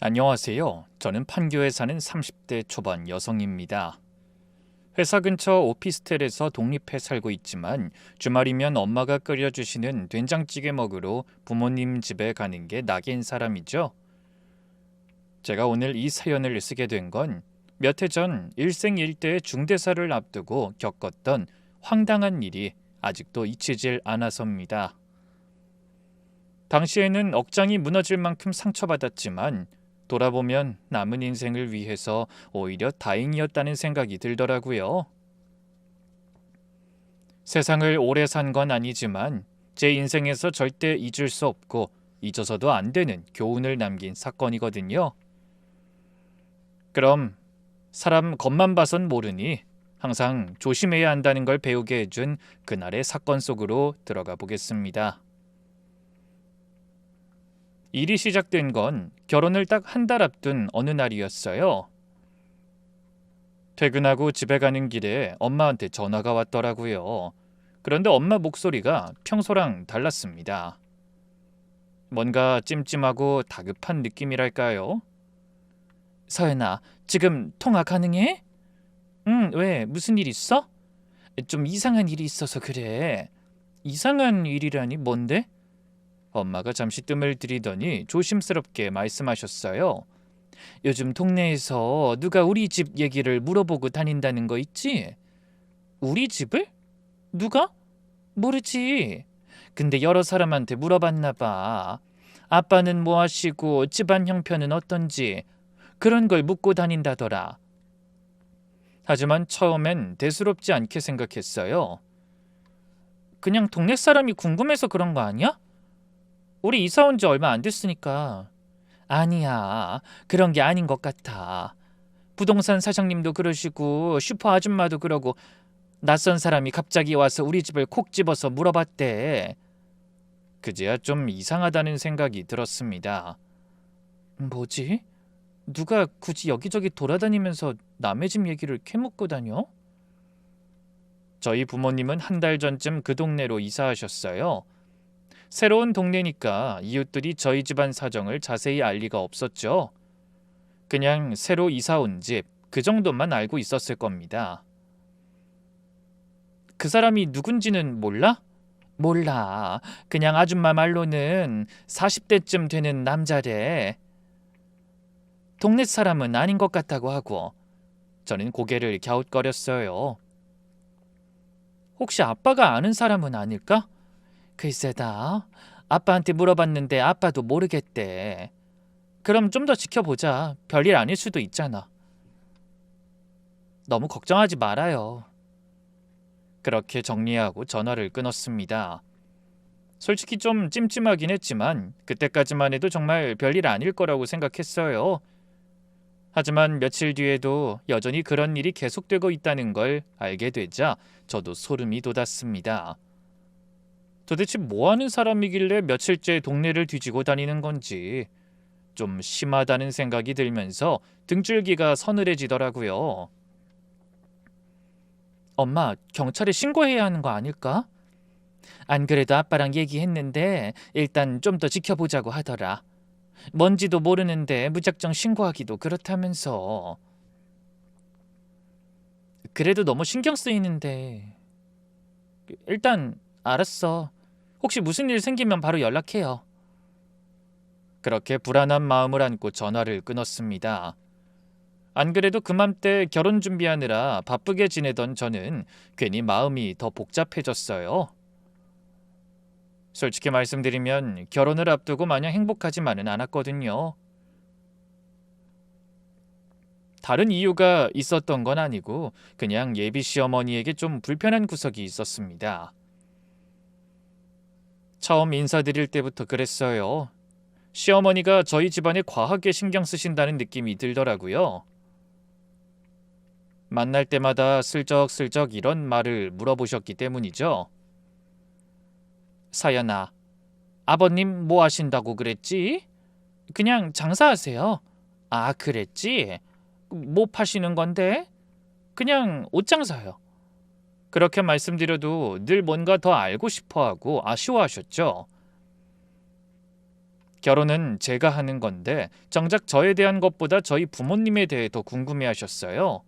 안녕하세요. 저는 판교에 사는 30대 초반 여성입니다. 회사 근처 오피스텔에서 독립해 살고 있지만 주말이면 엄마가 끓여주시는 된장찌개 먹으러 부모님 집에 가는 게 낙인 사람이죠. 제가 오늘 이 사연을 쓰게 된 건 몇 해 전 일생일대의 중대사를 앞두고 겪었던 황당한 일이 아직도 잊히질 않아서입니다. 당시에는 억장이 무너질 만큼 상처받았지만 돌아보면 남은 인생을 위해서 오히려 다행이었다는 생각이 들더라고요. 세상을 오래 산 건 아니지만 제 인생에서 절대 잊을 수 없고 잊어서도 안 되는 교훈을 남긴 사건이거든요. 그럼 사람 겉만 봐선 모르니 항상 조심해야 한다는 걸 배우게 해준 그날의 사건 속으로 들어가 보겠습니다. 일이 시작된 건 결혼을 딱 한 달 앞둔 어느 날이었어요. 퇴근하고 집에 가는 길에 엄마한테 전화가 왔더라고요. 그런데 엄마 목소리가 평소랑 달랐습니다. 뭔가 찜찜하고 다급한 느낌이랄까요? 서연아, 지금 통화 가능해? 응, 왜? 무슨 일 있어? 좀 이상한 일이 있어서 그래. 이상한 일이라니 뭔데? 엄마가 잠시 뜸을 들이더니 조심스럽게 말씀하셨어요. 요즘 동네에서 누가 우리 집 얘기를 물어보고 다닌다는 거 있지? 우리 집을? 누가? 모르지. 근데 여러 사람한테 물어봤나 봐. 아빠는 뭐 하시고 집안 형편은 어떤지 그런 걸 묻고 다닌다더라. 하지만 처음엔 대수롭지 않게 생각했어요. 그냥 동네 사람이 궁금해서 그런 거 아니야? 우리 이사 온 지 얼마 안 됐으니까. 아니야. 그런 게 아닌 것 같아. 부동산 사장님도 그러시고 슈퍼 아줌마도 그러고 낯선 사람이 갑자기 와서 우리 집을 콕 집어서 물어봤대. 그제야 좀 이상하다는 생각이 들었습니다. 뭐지? 누가 굳이 여기저기 돌아다니면서 남의 집 얘기를 캐묻고 다녀? 저희 부모님은 한 달 전쯤 그 동네로 이사하셨어요. 새로운 동네니까 이웃들이 저희 집안 사정을 자세히 알 리가 없었죠. 그냥 새로 이사 온 집, 그 정도만 알고 있었을 겁니다. 그 사람이 누군지는 몰라? 몰라. 그냥 아줌마 말로는 40대쯤 되는 남자래. 동네 사람은 아닌 것 같다고 하고 저는 고개를 갸웃거렸어요. 혹시 아빠가 아는 사람은 아닐까? 글쎄다. 아빠한테 물어봤는데 아빠도 모르겠대. 그럼 좀 더 지켜보자. 별일 아닐 수도 있잖아. 너무 걱정하지 말아요. 그렇게 정리하고 전화를 끊었습니다. 솔직히 좀 찜찜하긴 했지만 그때까지만 해도 정말 별일 아닐 거라고 생각했어요. 하지만 며칠 뒤에도 여전히 그런 일이 계속되고 있다는 걸 알게 되자 저도 소름이 돋았습니다. 도대체 뭐 하는 사람이길래 며칠째 동네를 뒤지고 다니는 건지 좀 심하다는 생각이 들면서 등줄기가 서늘해지더라고요. 엄마, 경찰에 신고해야 하는 거 아닐까? 안 그래도 아빠랑 얘기했는데 일단 좀 더 지켜보자고 하더라. 뭔지도 모르는데 무작정 신고하기도 그렇다면서. 그래도 너무 신경 쓰이는데. 일단 알았어. 혹시 무슨 일 생기면 바로 연락해요. 그렇게 불안한 마음을 안고 전화를 끊었습니다. 안 그래도 그맘때 결혼 준비하느라 바쁘게 지내던 저는 괜히 마음이 더 복잡해졌어요. 솔직히 말씀드리면 결혼을 앞두고 마냥 행복하지만은 않았거든요. 다른 이유가 있었던 건 아니고 그냥 예비 시어머니에게 좀 불편한 구석이 있었습니다. 처음 인사드릴 때부터 그랬어요. 시어머니가 저희 집안에 과하게 신경 쓰신다는 느낌이 들더라고요. 만날 때마다 슬쩍슬쩍 이런 말을 물어보셨기 때문이죠. 사연아, 아버님 뭐 하신다고 그랬지? 그냥 장사하세요. 아, 그랬지? 뭐 파시는 건데? 그냥 옷장사요. 그렇게 말씀드려도 늘 뭔가 더 알고 싶어하고 아쉬워하셨죠. 결혼은 제가 하는 건데 정작 저에 대한 것보다 저희 부모님에 대해 더 궁금해하셨어요.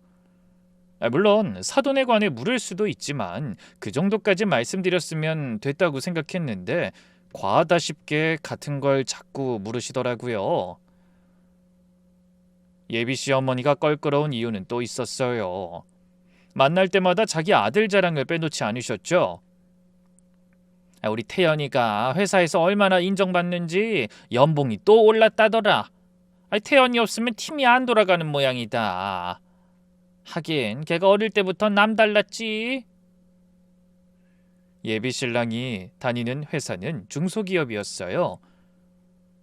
물론 사돈에 관해 물을 수도 있지만 그 정도까지 말씀드렸으면 됐다고 생각했는데 과하다 싶게 같은 걸 자꾸 물으시더라고요. 예비 시어머니가 껄끄러운 이유는 또 있었어요. 만날 때마다 자기 아들 자랑을 빼놓지 않으셨죠. 우리 태연이가 회사에서 얼마나 인정받는지 연봉이 또 올랐다더라. 태연이 없으면 팀이 안 돌아가는 모양이다. 하긴 걔가 어릴 때부터 남달랐지. 예비 신랑이 다니는 회사는 중소기업이었어요.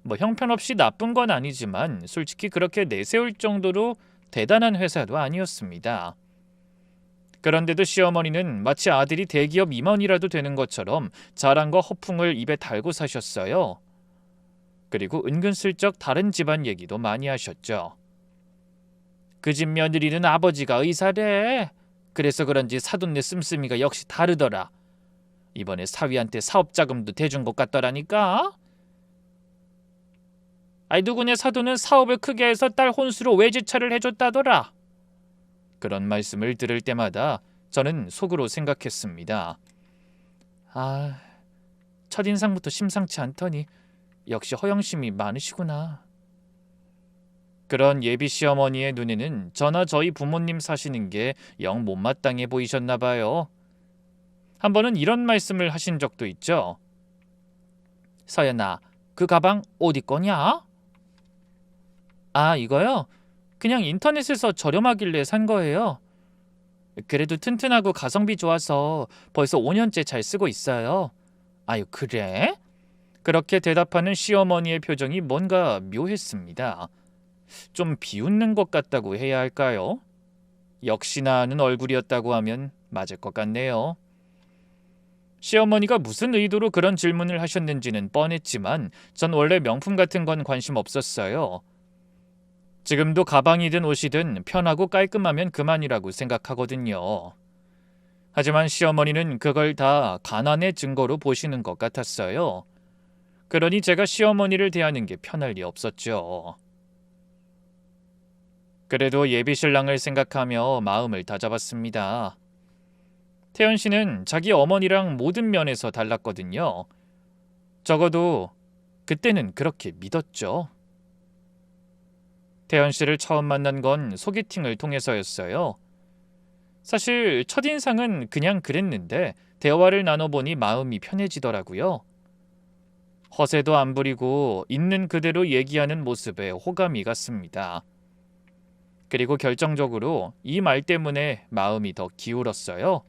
뭐 형편없이 나쁜 건 아니지만 솔직히 그렇게 내세울 정도로 대단한 회사도 아니었습니다. 그런데도 시어머니는 마치 아들이 대기업 임원이라도 되는 것처럼 자랑과 허풍을 입에 달고 사셨어요. 그리고 은근슬쩍 다른 집안 얘기도 많이 하셨죠. 그 집 며느리는 아버지가 의사래. 그래서 그런지 사돈네 씀씀이가 역시 다르더라. 이번에 사위한테 사업자금도 대준 것 같더라니까. 누구네 사돈은 사업을 크게 해서 딸 혼수로 외제차를 해줬다더라. 그런 말씀을 들을 때마다 저는 속으로 생각했습니다. 첫인상부터 심상치 않더니 역시 허영심이 많으시구나. 그런 예비 시어머니의 눈에는 저나 저희 부모님 사시는 게 영 못마땅해 보이셨나 봐요. 한 번은 이런 말씀을 하신 적도 있죠. 서연아, 그 가방 어디 거냐? 이거요? 그냥 인터넷에서 저렴하길래 산 거예요. 그래도 튼튼하고 가성비 좋아서 벌써 5년째 잘 쓰고 있어요. 아유, 그래? 그렇게 대답하는 시어머니의 표정이 뭔가 묘했습니다. 좀 비웃는 것 같다고 해야 할까요? 역시나 하는 얼굴이었다고 하면 맞을 것 같네요. 시어머니가 무슨 의도로 그런 질문을 하셨는지는 뻔했지만 전 원래 명품 같은 건 관심 없었어요. 지금도 가방이든 옷이든 편하고 깔끔하면 그만이라고 생각하거든요. 하지만 시어머니는 그걸 다 가난의 증거로 보시는 것 같았어요. 그러니 제가 시어머니를 대하는 게 편할 리 없었죠. 그래도 예비 신랑을 생각하며 마음을 다잡았습니다. 태연 씨는 자기 어머니랑 모든 면에서 달랐거든요. 적어도 그때는 그렇게 믿었죠. 태연 씨를 처음 만난 건 소개팅을 통해서였어요. 사실 첫인상은 그냥 그랬는데 대화를 나눠보니 마음이 편해지더라고요. 허세도 안 부리고 있는 그대로 얘기하는 모습에 호감이 갔습니다. 그리고 결정적으로 이 말 때문에 마음이 더 기울었어요.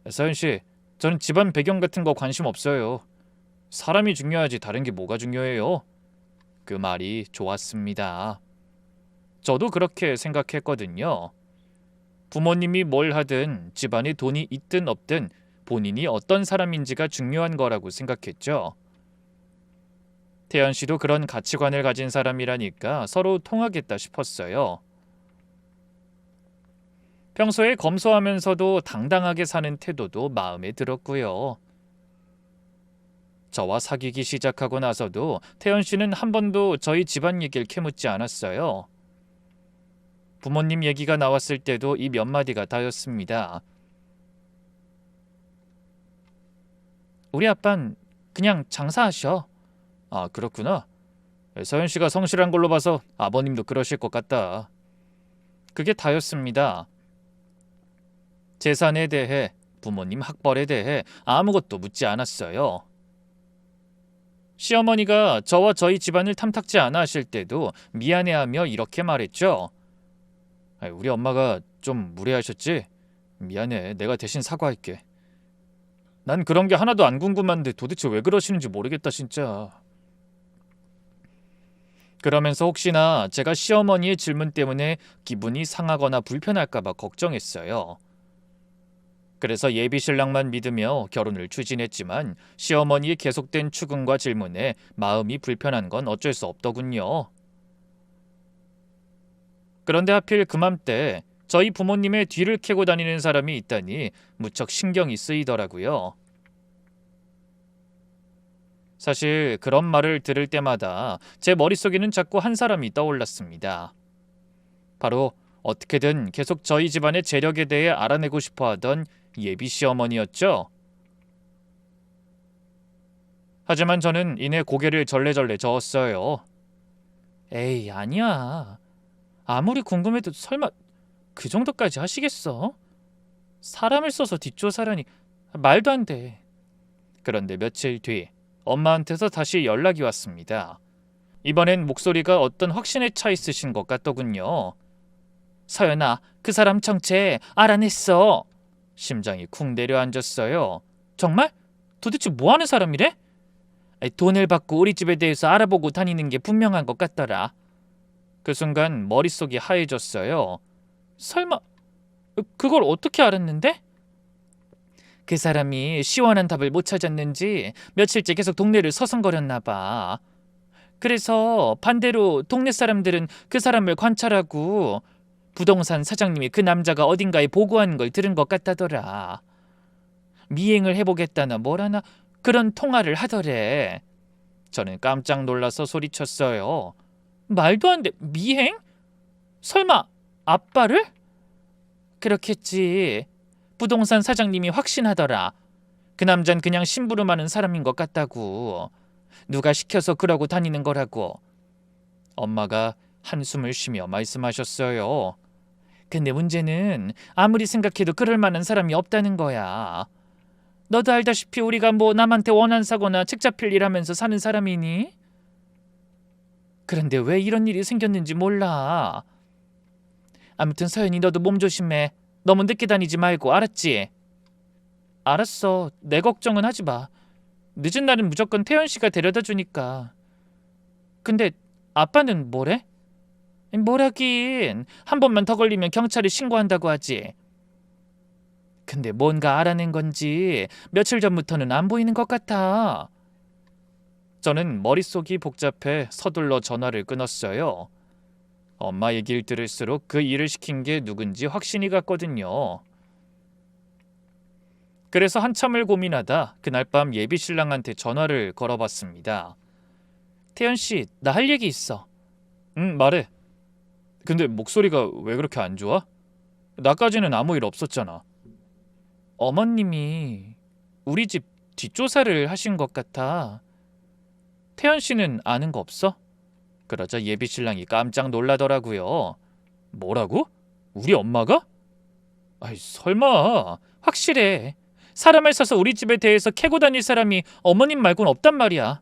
서연 씨, 저는 집안 배경 같은 거 관심 없어요. 사람이 중요하지 다른 게 뭐가 중요해요? 그 말이 좋았습니다. 저도 그렇게 생각했거든요. 부모님이 뭘 하든 집안에 돈이 있든 없든 본인이 어떤 사람인지가 중요한 거라고 생각했죠. 태연 씨도 그런 가치관을 가진 사람이라니까 서로 통하겠다 싶었어요. 평소에 검소하면서도 당당하게 사는 태도도 마음에 들었고요. 저와 사귀기 시작하고 나서도 태연 씨는 한 번도 저희 집안 얘기를 캐묻지 않았어요. 부모님 얘기가 나왔을 때도 이 몇 마디가 다였습니다. 우리 아빤 그냥 장사하셔. 그렇구나. 서연 씨가 성실한 걸로 봐서 아버님도 그러실 것 같다. 그게 다였습니다. 재산에 대해, 부모님 학벌에 대해 아무것도 묻지 않았어요. 시어머니가 저와 저희 집안을 탐탁지 않아 하실 때도 미안해하며 이렇게 말했죠. 우리 엄마가 좀 무례하셨지? 미안해. 내가 대신 사과할게. 난 그런 게 하나도 안 궁금한데 도대체 왜 그러시는지 모르겠다 진짜. 그러면서 혹시나 제가 시어머니의 질문 때문에 기분이 상하거나 불편할까 봐 걱정했어요. 그래서 예비 신랑만 믿으며 결혼을 추진했지만 시어머니의 계속된 추궁과 질문에 마음이 불편한 건 어쩔 수 없더군요. 그런데 하필 그맘때 저희 부모님의 뒤를 캐고 다니는 사람이 있다니 무척 신경이 쓰이더라고요. 사실 그런 말을 들을 때마다 제 머릿속에는 자꾸 한 사람이 떠올랐습니다. 바로 어떻게든 계속 저희 집안의 재력에 대해 알아내고 싶어 하던 예비 시어머니였죠. 하지만 저는 이내 고개를 절레절레 저었어요. 에이, 아니야. 아무리 궁금해도 설마 그 정도까지 하시겠어? 사람을 써서 뒷조사라니 말도 안 돼. 그런데 며칠 뒤 엄마한테서 다시 연락이 왔습니다. 이번엔 목소리가 어떤 확신에 차 있으신 것 같더군요. 서연아, 그 사람 정체 알아냈어. 심장이 쿵 내려앉았어요. 정말? 도대체 뭐 하는 사람이래? 돈을 받고 우리 집에 대해서 알아보고 다니는 게 분명한 것 같더라. 그 순간 머릿속이 하얘졌어요. 설마 그걸 어떻게 알았는데? 그 사람이 시원한 답을 못 찾았는지 며칠째 계속 동네를 서성거렸나 봐. 그래서 반대로 동네 사람들은 그 사람을 관찰하고 부동산 사장님이 그 남자가 어딘가에 보고하는 걸 들은 것 같다더라. 미행을 해보겠다나 뭐라나 그런 통화를 하더래. 저는 깜짝 놀라서 소리쳤어요. 말도 안 돼. 미행? 설마 아빠를? 그렇겠지. 부동산 사장님이 확신하더라. 그 남잔 그냥 심부름하는 사람인 것 같다고. 누가 시켜서 그러고 다니는 거라고. 엄마가 한숨을 쉬며 말씀하셨어요. 근데 문제는 아무리 생각해도 그럴 만한 사람이 없다는 거야. 너도 알다시피 우리가 뭐 남한테 원한 사거나 책 잡힐 일 하면서 사는 사람이니? 그런데 왜 이런 일이 생겼는지 몰라. 아무튼 서연이 너도 몸 조심해. 너무 늦게 다니지 말고, 알았지? 알았어. 내 걱정은 하지 마. 늦은 날은 무조건 태연 씨가 데려다 주니까. 근데 아빠는 뭐래? 뭐라긴. 한 번만 더 걸리면 경찰에 신고한다고 하지. 근데 뭔가 알아낸 건지 며칠 전부터는 안 보이는 것 같아. 저는 머릿속이 복잡해 서둘러 전화를 끊었어요. 엄마 얘기를 들을수록 그 일을 시킨 게 누군지 확신이 갔거든요. 그래서 한참을 고민하다 그날 밤 예비 신랑한테 전화를 걸어봤습니다. 태연 씨, 나 할 얘기 있어. 응, 말해. 근데 목소리가 왜 그렇게 안 좋아? 나까지는 아무 일 없었잖아. 어머님이 우리 집 뒷조사를 하신 것 같아. 태연 씨는 아는 거 없어? 그러자 예비 신랑이 깜짝 놀라더라고요. 뭐라고? 우리 엄마가? 아이, 설마. 확실해. 사람을 써서 우리 집에 대해서 캐고 다닐 사람이 어머님 말곤 없단 말이야.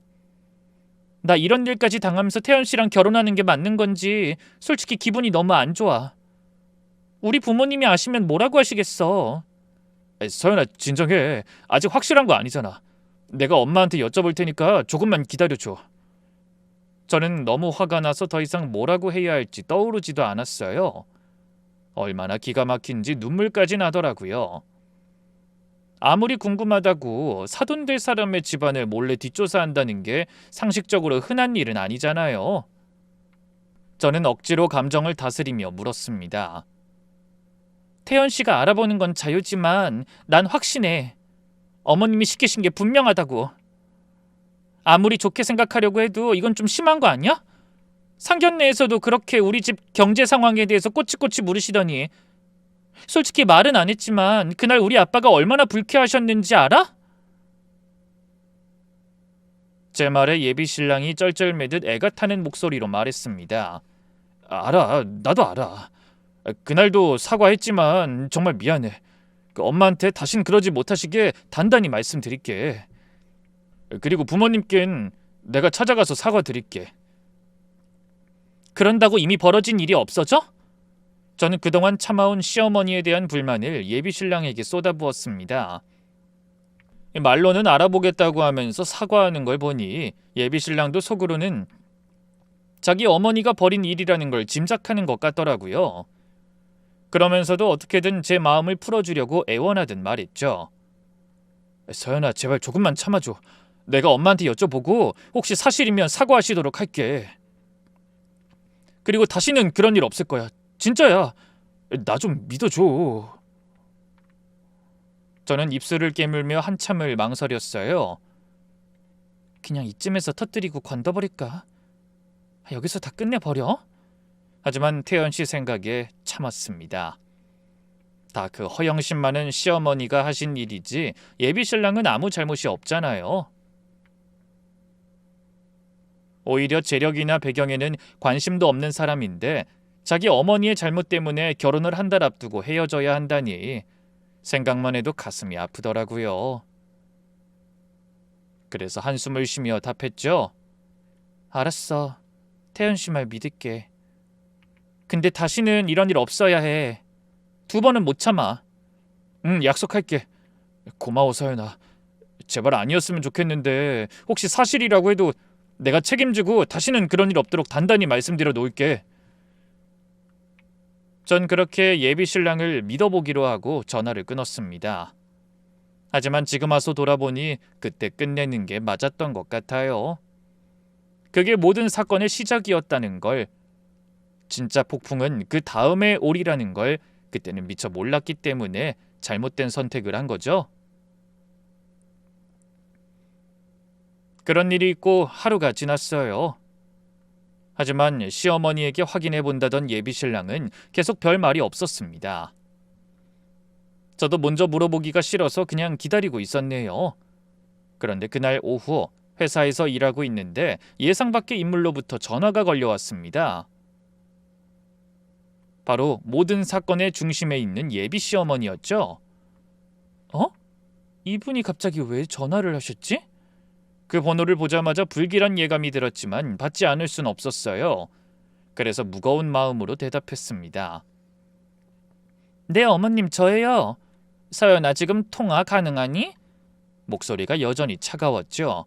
나 이런 일까지 당하면서 태연 씨랑 결혼하는 게 맞는 건지 솔직히 기분이 너무 안 좋아. 우리 부모님이 아시면 뭐라고 하시겠어. 아이, 서연아, 진정해. 아직 확실한 거 아니잖아. 내가 엄마한테 여쭤볼 테니까 조금만 기다려줘. 저는 너무 화가 나서 더 이상 뭐라고 해야 할지 떠오르지도 않았어요. 얼마나 기가 막힌지 눈물까지 나더라고요. 아무리 궁금하다고 사돈될 사람의 집안을 몰래 뒷조사한다는 게 상식적으로 흔한 일은 아니잖아요. 저는 억지로 감정을 다스리며 물었습니다. 태연 씨가 알아보는 건 자유지만 난 확신해. 어머님이 시키신 게 분명하다고. 아무리 좋게 생각하려고 해도 이건 좀 심한 거 아니야? 상견례에서도 그렇게 우리 집 경제 상황에 대해서 꼬치꼬치 물으시더니 솔직히 말은 안 했지만 그날 우리 아빠가 얼마나 불쾌하셨는지 알아? 제 말에 예비 신랑이 쩔쩔매듯 애가 타는 목소리로 말했습니다. 알아, 나도 알아. 그날도 사과했지만 정말 미안해. 엄마한테 다신 그러지 못하시게 단단히 말씀드릴게. 그리고 부모님께는 내가 찾아가서 사과드릴게. 그런다고 이미 벌어진 일이 없어져? 저는 그동안 참아온 시어머니에 대한 불만을 예비 신랑에게 쏟아부었습니다. 말로는 알아보겠다고 하면서 사과하는 걸 보니 예비 신랑도 속으로는 자기 어머니가 벌인 일이라는 걸 짐작하는 것 같더라고요. 그러면서도 어떻게든 제 마음을 풀어주려고 애원하듯 말했죠. 서연아, 제발 조금만 참아줘. 내가 엄마한테 여쭤보고 혹시 사실이면 사과하시도록 할게. 그리고 다시는 그런 일 없을 거야. 진짜야. 나 좀 믿어줘. 저는 입술을 깨물며 한참을 망설였어요. 그냥 이쯤에서 터뜨리고 건져버릴까? 여기서 다 끝내버려? 하지만 태연 씨 생각에 참았습니다. 다 그 허영심 많은 시어머니가 하신 일이지 예비 신랑은 아무 잘못이 없잖아요. 오히려 재력이나 배경에는 관심도 없는 사람인데 자기 어머니의 잘못 때문에 결혼을 한 달 앞두고 헤어져야 한다니 생각만 해도 가슴이 아프더라고요. 그래서 한숨을 쉬며 답했죠. 알았어. 태연 씨 말 믿을게. 근데 다시는 이런 일 없어야 해. 2번은 못 참아. 응, 약속할게. 고마워 서연아. 제발 아니었으면 좋겠는데 혹시 사실이라고 해도 내가 책임지고 다시는 그런 일 없도록 단단히 말씀드려 놓을게. 전 그렇게 예비 신랑을 믿어보기로 하고 전화를 끊었습니다. 하지만 지금 와서 돌아보니 그때 끝내는 게 맞았던 것 같아요. 그게 모든 사건의 시작이었다는 걸, 진짜 폭풍은 그 다음에 오리라는 걸 그때는 미처 몰랐기 때문에 잘못된 선택을 한 거죠. 그런 일이 있고 하루가 지났어요. 하지만 시어머니에게 확인해 본다던 예비 신랑은 계속 별 말이 없었습니다. 저도 먼저 물어보기가 싫어서 그냥 기다리고 있었네요. 그런데 그날 오후 회사에서 일하고 있는데 예상 밖의 인물로부터 전화가 걸려왔습니다. 바로 모든 사건의 중심에 있는 예비 시어머니였죠. 어? 이분이 갑자기 왜 전화를 하셨지? 그 번호를 보자마자 불길한 예감이 들었지만 받지 않을 순 없었어요. 그래서 무거운 마음으로 대답했습니다. 네, 어머님 저예요. 서연아, 지금 통화 가능하니? 목소리가 여전히 차가웠죠.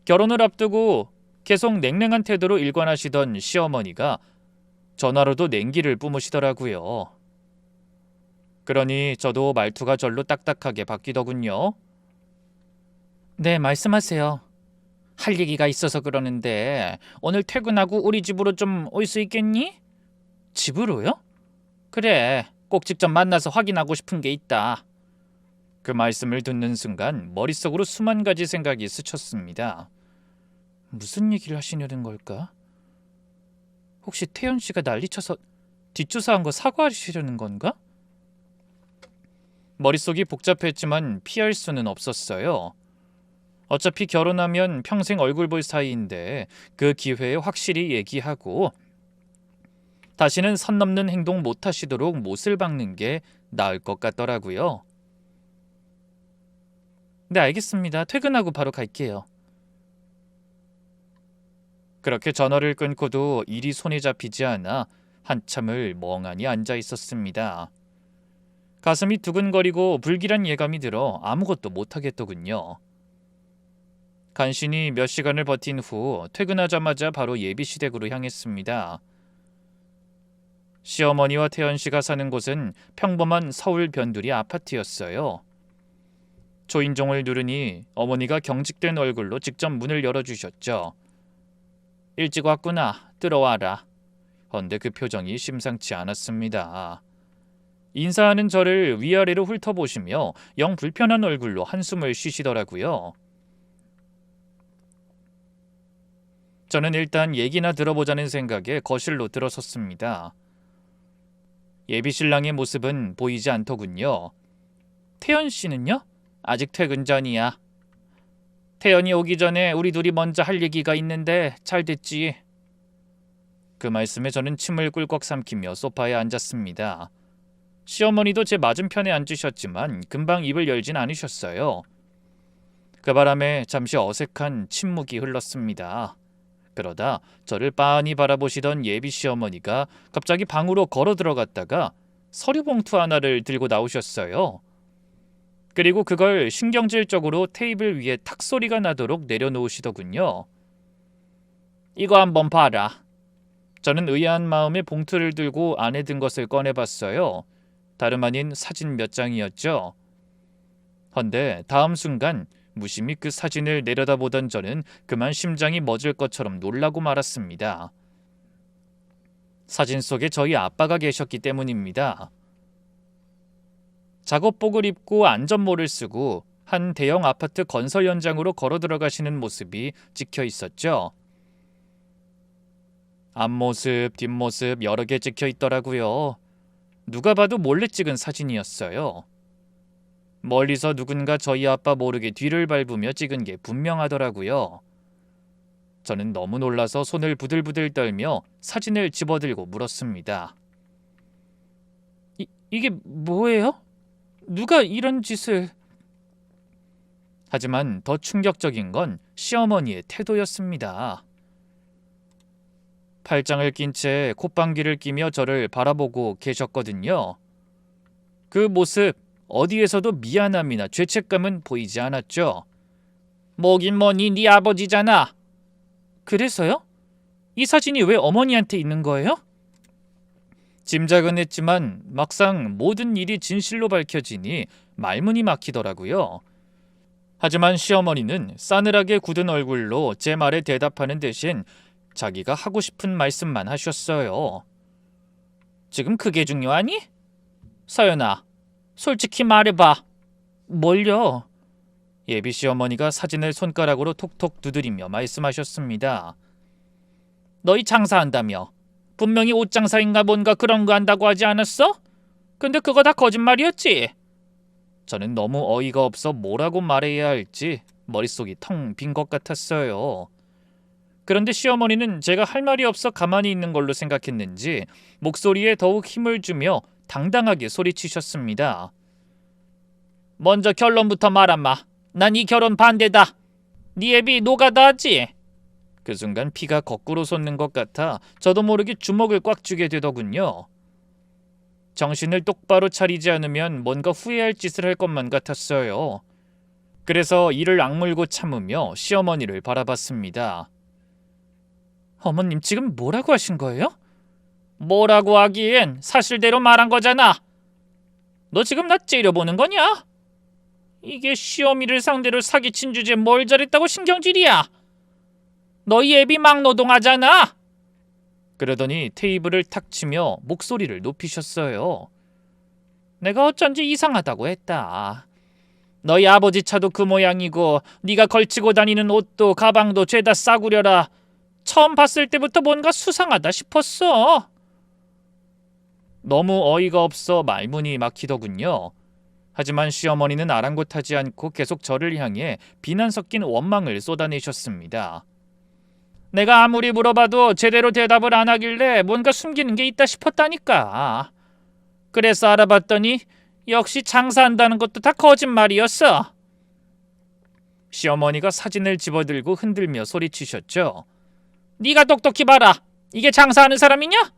결혼을 앞두고 계속 냉랭한 태도로 일관하시던 시어머니가 전화로도 냉기를 뿜으시더라고요. 그러니 저도 말투가 절로 딱딱하게 바뀌더군요. 네, 말씀하세요. 할 얘기가 있어서 그러는데 오늘 퇴근하고 우리 집으로 좀 올 수 있겠니? 집으로요? 그래, 꼭 직접 만나서 확인하고 싶은 게 있다. 그 말씀을 듣는 순간 머릿속으로 수만 가지 생각이 스쳤습니다. 무슨 얘기를 하시려는 걸까? 혹시 태연 씨가 난리쳐서 뒷조사한 거 사과하시려는 건가? 머릿속이 복잡했지만 피할 수는 없었어요. 어차피 결혼하면 평생 얼굴 볼 사이인데 그 기회에 확실히 얘기하고 다시는 선 넘는 행동 못 하시도록 못을 박는 게 나을 것 같더라고요. 네, 알겠습니다. 퇴근하고 바로 갈게요. 그렇게 전화를 끊고도 일이 손에 잡히지 않아 한참을 멍하니 앉아 있었습니다. 가슴이 두근거리고 불길한 예감이 들어 아무것도 못하겠더군요. 간신히 몇 시간을 버틴 후 퇴근하자마자 바로 예비시댁으로 향했습니다. 시어머니와 태연 씨가 사는 곳은 평범한 서울 변두리 아파트였어요. 초인종을 누르니 어머니가 경직된 얼굴로 직접 문을 열어주셨죠. 일찍 왔구나. 들어와라. 헌데 그 표정이 심상치 않았습니다. 인사하는 저를 위아래로 훑어보시며 영 불편한 얼굴로 한숨을 쉬시더라고요. 저는 일단 얘기나 들어보자는 생각에 거실로 들어섰습니다. 예비 신랑의 모습은 보이지 않더군요. 태연 씨는요? 아직 퇴근 전이야. 태연이 오기 전에 우리 둘이 먼저 할 얘기가 있는데 잘 됐지. 그 말씀에 저는 침을 꿀꺽 삼키며 소파에 앉았습니다. 시어머니도 제 맞은편에 앉으셨지만 금방 입을 열진 않으셨어요. 그 바람에 잠시 어색한 침묵이 흘렀습니다. 그러다 저를 빤히 바라보시던 예비 시어머니가 갑자기 방으로 걸어 들어갔다가 서류 봉투 하나를 들고 나오셨어요. 그리고 그걸 신경질적으로 테이블 위에 탁 소리가 나도록 내려놓으시더군요. 이거 한번 봐라. 저는 의아한 마음에 봉투를 들고 안에 든 것을 꺼내봤어요. 다름 아닌 사진 몇 장이었죠. 헌데 다음 순간 무심히 그 사진을 내려다보던 저는 그만 심장이 멎을 것처럼 놀라고 말았습니다. 사진 속에 저희 아빠가 계셨기 때문입니다. 작업복을 입고 안전모를 쓰고 한 대형 아파트 건설 현장으로 걸어 들어가시는 모습이 찍혀 있었죠. 앞모습, 뒷모습 여러 개 찍혀 있더라고요. 누가 봐도 몰래 찍은 사진이었어요. 멀리서 누군가 저희 아빠 모르게 뒤를 밟으며 찍은 게 분명하더라고요. 저는 너무 놀라서 손을 부들부들 떨며 사진을 집어들고 물었습니다. 이게 뭐예요? 누가 이런 짓을... 하지만 더 충격적인 건 시어머니의 태도였습니다. 팔짱을 낀 채 콧방귀를 끼며 저를 바라보고 계셨거든요. 그 모습 어디에서도 미안함이나 죄책감은 보이지 않았죠. 뭐긴 뭐니 네 아버지잖아. 그래서요? 이 사진이 왜 어머니한테 있는 거예요? 짐작은 했지만 막상 모든 일이 진실로 밝혀지니 말문이 막히더라고요. 하지만 시어머니는 싸늘하게 굳은 얼굴로 제 말에 대답하는 대신 자기가 하고 싶은 말씀만 하셨어요. 지금 그게 중요하니? 서연아, 솔직히 말해봐. 뭘요? 예비 시어머니가 사진을 손가락으로 톡톡 두드리며 말씀하셨습니다. 너희 장사한다며. 분명히 옷 장사인가 뭔가 그런 거 한다고 하지 않았어? 근데 그거 다 거짓말이었지? 저는 너무 어이가 없어 뭐라고 말해야 할지 머릿속이 텅 빈 것 같았어요. 그런데 시어머니는 제가 할 말이 없어 가만히 있는 걸로 생각했는지 목소리에 더욱 힘을 주며 당당하게 소리치셨습니다. 먼저 결론부터 말한마. 난 이 결혼 반대다. 네 애비 노가다 하지? 그 순간 피가 거꾸로 솟는 것 같아 저도 모르게 주먹을 꽉 쥐게 되더군요. 정신을 똑바로 차리지 않으면 뭔가 후회할 짓을 할 것만 같았어요. 그래서 이를 악물고 참으며 시어머니를 바라봤습니다. 어머님 지금 뭐라고 하신 거예요? 뭐라고 하긴 사실대로 말한 거잖아. 너 지금 나 째려보는 거냐? 이게 시어미를 상대로 사기친 주제에 뭘 잘했다고 신경질이야. 너희 애비 막노동하잖아. 그러더니 테이블을 탁 치며 목소리를 높이셨어요. 내가 어쩐지 이상하다고 했다. 너희 아버지 차도 그 모양이고 네가 걸치고 다니는 옷도 가방도 죄다 싸구려라. 처음 봤을 때부터 뭔가 수상하다 싶었어. 너무 어이가 없어 말문이 막히더군요. 하지만 시어머니는 아랑곳하지 않고 계속 저를 향해 비난 섞인 원망을 쏟아내셨습니다. 내가 아무리 물어봐도 제대로 대답을 안 하길래 뭔가 숨기는 게 있다 싶었다니까. 그래서 알아봤더니 역시 장사한다는 것도 다 거짓말이었어. 시어머니가 사진을 집어들고 흔들며 소리치셨죠. 네가 똑똑히 봐라. 이게 장사하는 사람이냐?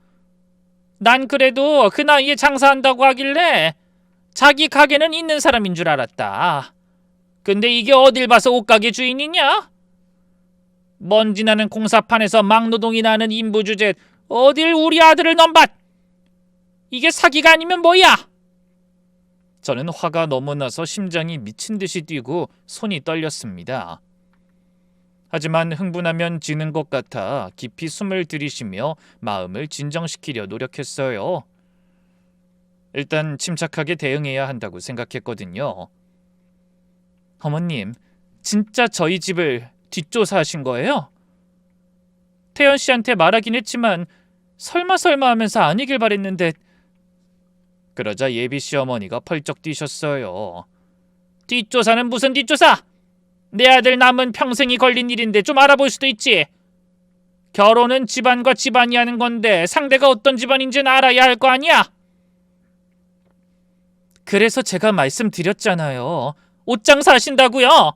난 그래도 그 나이에 장사한다고 하길래 자기 가게는 있는 사람인 줄 알았다. 근데 이게 어딜 봐서 옷가게 주인이냐? 먼지 나는 공사판에서 막노동이나 하는 인부주제 어딜 우리 아들을 넘밭! 이게 사기가 아니면 뭐야? 저는 화가 너무 나서 심장이 미친 듯이 뛰고 손이 떨렸습니다. 하지만 흥분하면 지는 것 같아 깊이 숨을 들이쉬며 마음을 진정시키려 노력했어요. 일단 침착하게 대응해야 한다고 생각했거든요. 어머님, 진짜 저희 집을 뒷조사하신 거예요? 태연 씨한테 말하긴 했지만 설마 하면서 아니길 바랬는데. 그러자 예비 시어머니가 펄쩍 뛰셨어요. 뒷조사는 무슨 뒷조사? 내 아들 남은 평생이 걸린 일인데 좀 알아볼 수도 있지. 결혼은 집안과 집안이 하는 건데 상대가 어떤 집안인지는 알아야 할 거 아니야? 그래서 제가 말씀드렸잖아요. 옷장사 하신다고요?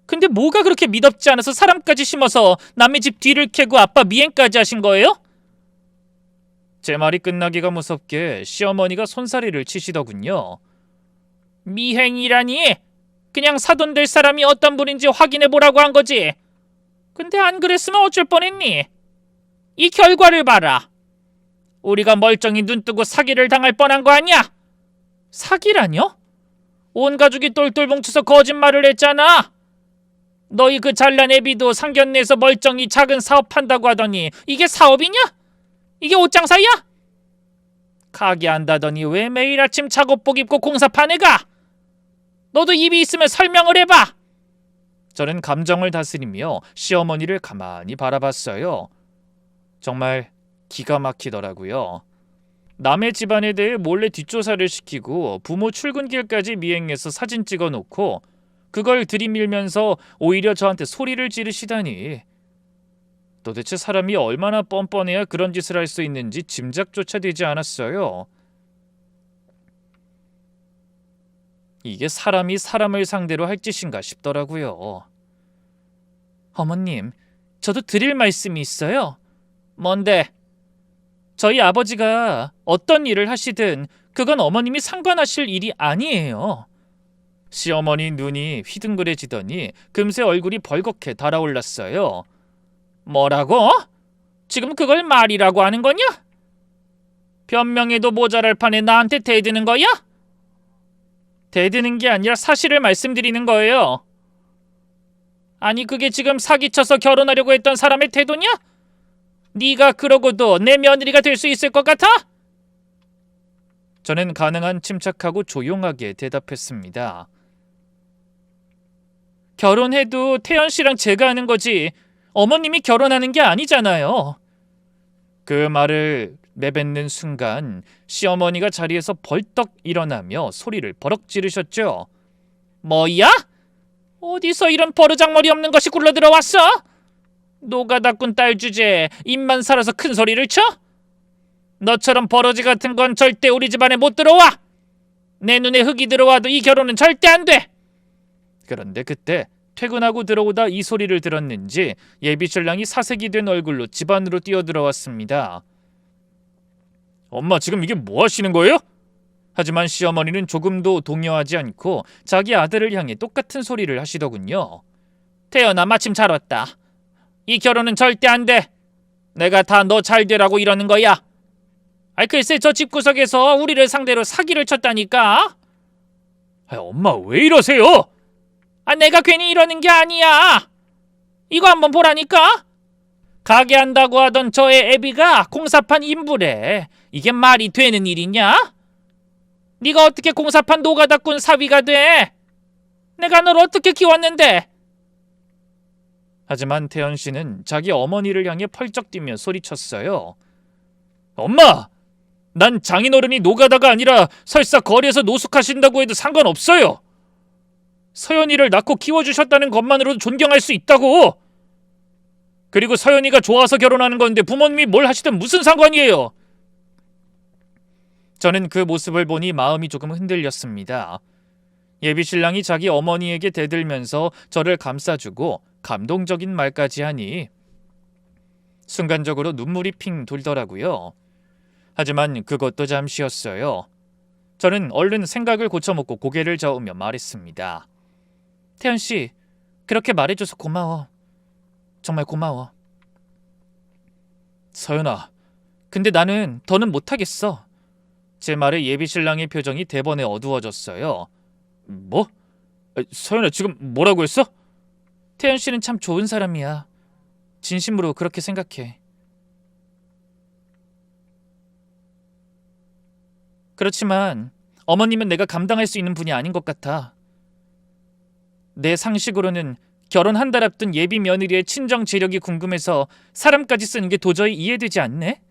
근데 뭐가 그렇게 미덥지 않아서 사람까지 심어서 남의 집 뒤를 캐고 아빠 미행까지 하신 거예요? 제 말이 끝나기가 무섭게 시어머니가 손사래를 치시더군요. 미행이라니? 그냥 사돈 될 사람이 어떤 분인지 확인해 보라고 한 거지. 근데 안 그랬으면 어쩔 뻔했니? 이 결과를 봐라. 우리가 멀쩡히 눈뜨고 사기를 당할 뻔한 거 아니야? 사기라뇨? 온 가족이 똘똘 뭉쳐서 거짓말을 했잖아. 너희 그 잘난 애비도 상견례에서 멀쩡히 작은 사업한다고 하더니 이게 사업이냐? 이게 옷장사야? 가게 한다더니 왜 매일 아침 작업복 입고 공사판에 가? 너도 입이 있으면 설명을 해봐. 저는 감정을 다스리며 시어머니를 가만히 바라봤어요. 정말 기가 막히더라고요. 남의 집안에 대해 몰래 뒷조사를 시키고 부모 출근길까지 미행해서 사진 찍어놓고 그걸 들이밀면서 오히려 저한테 소리를 지르시다니. 도대체 사람이 얼마나 뻔뻔해야 그런 짓을 할 수 있는지 짐작조차 되지 않았어요. 이게 사람이 사람을 상대로 할 짓인가 싶더라고요. 어머님, 저도 드릴 말씀이 있어요. 뭔데? 저희 아버지가 어떤 일을 하시든 그건 어머님이 상관하실 일이 아니에요. 시어머니 눈이 휘둥그레지더니 금세 얼굴이 벌겋게 달아올랐어요. 뭐라고? 지금 그걸 말이라고 하는 거냐? 변명해도 모자랄 판에 나한테 대드는 거야? 대드는 게 아니라 사실을 말씀드리는 거예요. 아니 그게 지금 사기쳐서 결혼하려고 했던 사람의 태도냐? 네가 그러고도 내 며느리가 될 수 있을 것 같아? 저는 가능한 침착하고 조용하게 대답했습니다. 결혼해도 태연 씨랑 제가 하는 거지 어머님이 결혼하는 게 아니잖아요. 그 말을 내뱉는 순간 시어머니가 자리에서 벌떡 일어나며 소리를 버럭 지르셨죠. 뭐야? 어디서 이런 버르장머리 없는 것이 굴러들어왔어? 노가다꾼 딸 주제에 입만 살아서 큰 소리를 쳐? 너처럼 버러지 같은 건 절대 우리 집안에 못 들어와. 내 눈에 흙이 들어와도 이 결혼은 절대 안 돼. 그런데 그때 퇴근하고 들어오다 이 소리를 들었는지 예비신랑이 사색이 된 얼굴로 집 안으로 뛰어들어왔습니다. 엄마 지금 이게 뭐 하시는 거예요? 하지만 시어머니는 조금도 동요하지 않고 자기 아들을 향해 똑같은 소리를 하시더군요. 태연아 마침 잘 왔다. 이 결혼은 절대 안 돼. 내가 다 너 잘 되라고 이러는 거야. 글쎄 저 집구석에서 우리를 상대로 사기를 쳤다니까. 엄마 왜 이러세요? 내가 괜히 이러는 게 아니야. 이거 한번 보라니까. 가게 한다고 하던 저의 애비가 공사판 인부래. 이게 말이 되는 일이냐? 네가 어떻게 공사판 노가다꾼 사위가 돼? 내가 널 어떻게 키웠는데? 하지만 태연 씨는 자기 어머니를 향해 펄쩍 뛰며 소리쳤어요. 엄마! 난 장인어른이 노가다가 아니라 설사 거리에서 노숙하신다고 해도 상관없어요. 서연이를 낳고 키워주셨다는 것만으로도 존경할 수 있다고. 그리고 서연이가 좋아서 결혼하는 건데 부모님이 뭘 하시든 무슨 상관이에요. 저는 그 모습을 보니 마음이 조금 흔들렸습니다. 예비신랑이 자기 어머니에게 대들면서 저를 감싸주고 감동적인 말까지 하니 순간적으로 눈물이 핑 돌더라고요. 하지만 그것도 잠시였어요. 저는 얼른 생각을 고쳐먹고 고개를 저으며 말했습니다. 태연씨, 그렇게 말해줘서 고마워. 정말 고마워. 서연아, 근데 나는 더는 못하겠어. 제 말에 예비신랑의 표정이 대번에 어두워졌어요. 뭐? 서연아 지금 뭐라고 했어? 태연씨는 참 좋은 사람이야. 진심으로 그렇게 생각해. 그렇지만 어머님은 내가 감당할 수 있는 분이 아닌 것 같아. 내 상식으로는 결혼 한 달 앞둔 예비 며느리의 친정 재력이 궁금해서 사람까지 쓰는 게 도저히 이해되지 않네?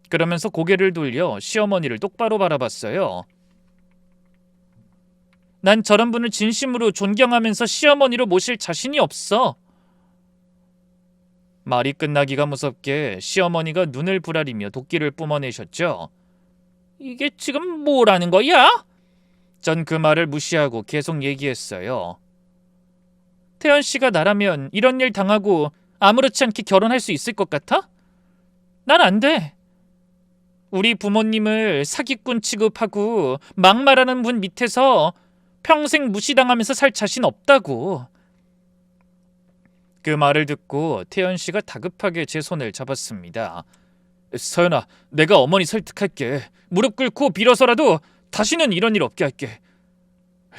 그러면서 고개를 돌려 시어머니를 똑바로 바라봤어요. 난 저런 분을 진심으로 존경하면서 시어머니로 모실 자신이 없어. 말이 끝나기가 무섭게 시어머니가 눈을 부라리며 도끼를 뿜어내셨죠. 이게 지금 뭐라는 거야? 전 그 말을 무시하고 계속 얘기했어요. 태연 씨가 나라면 이런 일 당하고 아무렇지 않게 결혼할 수 있을 것 같아? 난 안 돼. 우리 부모님을 사기꾼 취급하고 막말하는 분 밑에서 평생 무시당하면서 살 자신 없다고. 그 말을 듣고 태연 씨가 다급하게 제 손을 잡았습니다. 서연아, 내가 어머니 설득할게. 무릎 꿇고 빌어서라도 다시는 이런 일 없게 할게.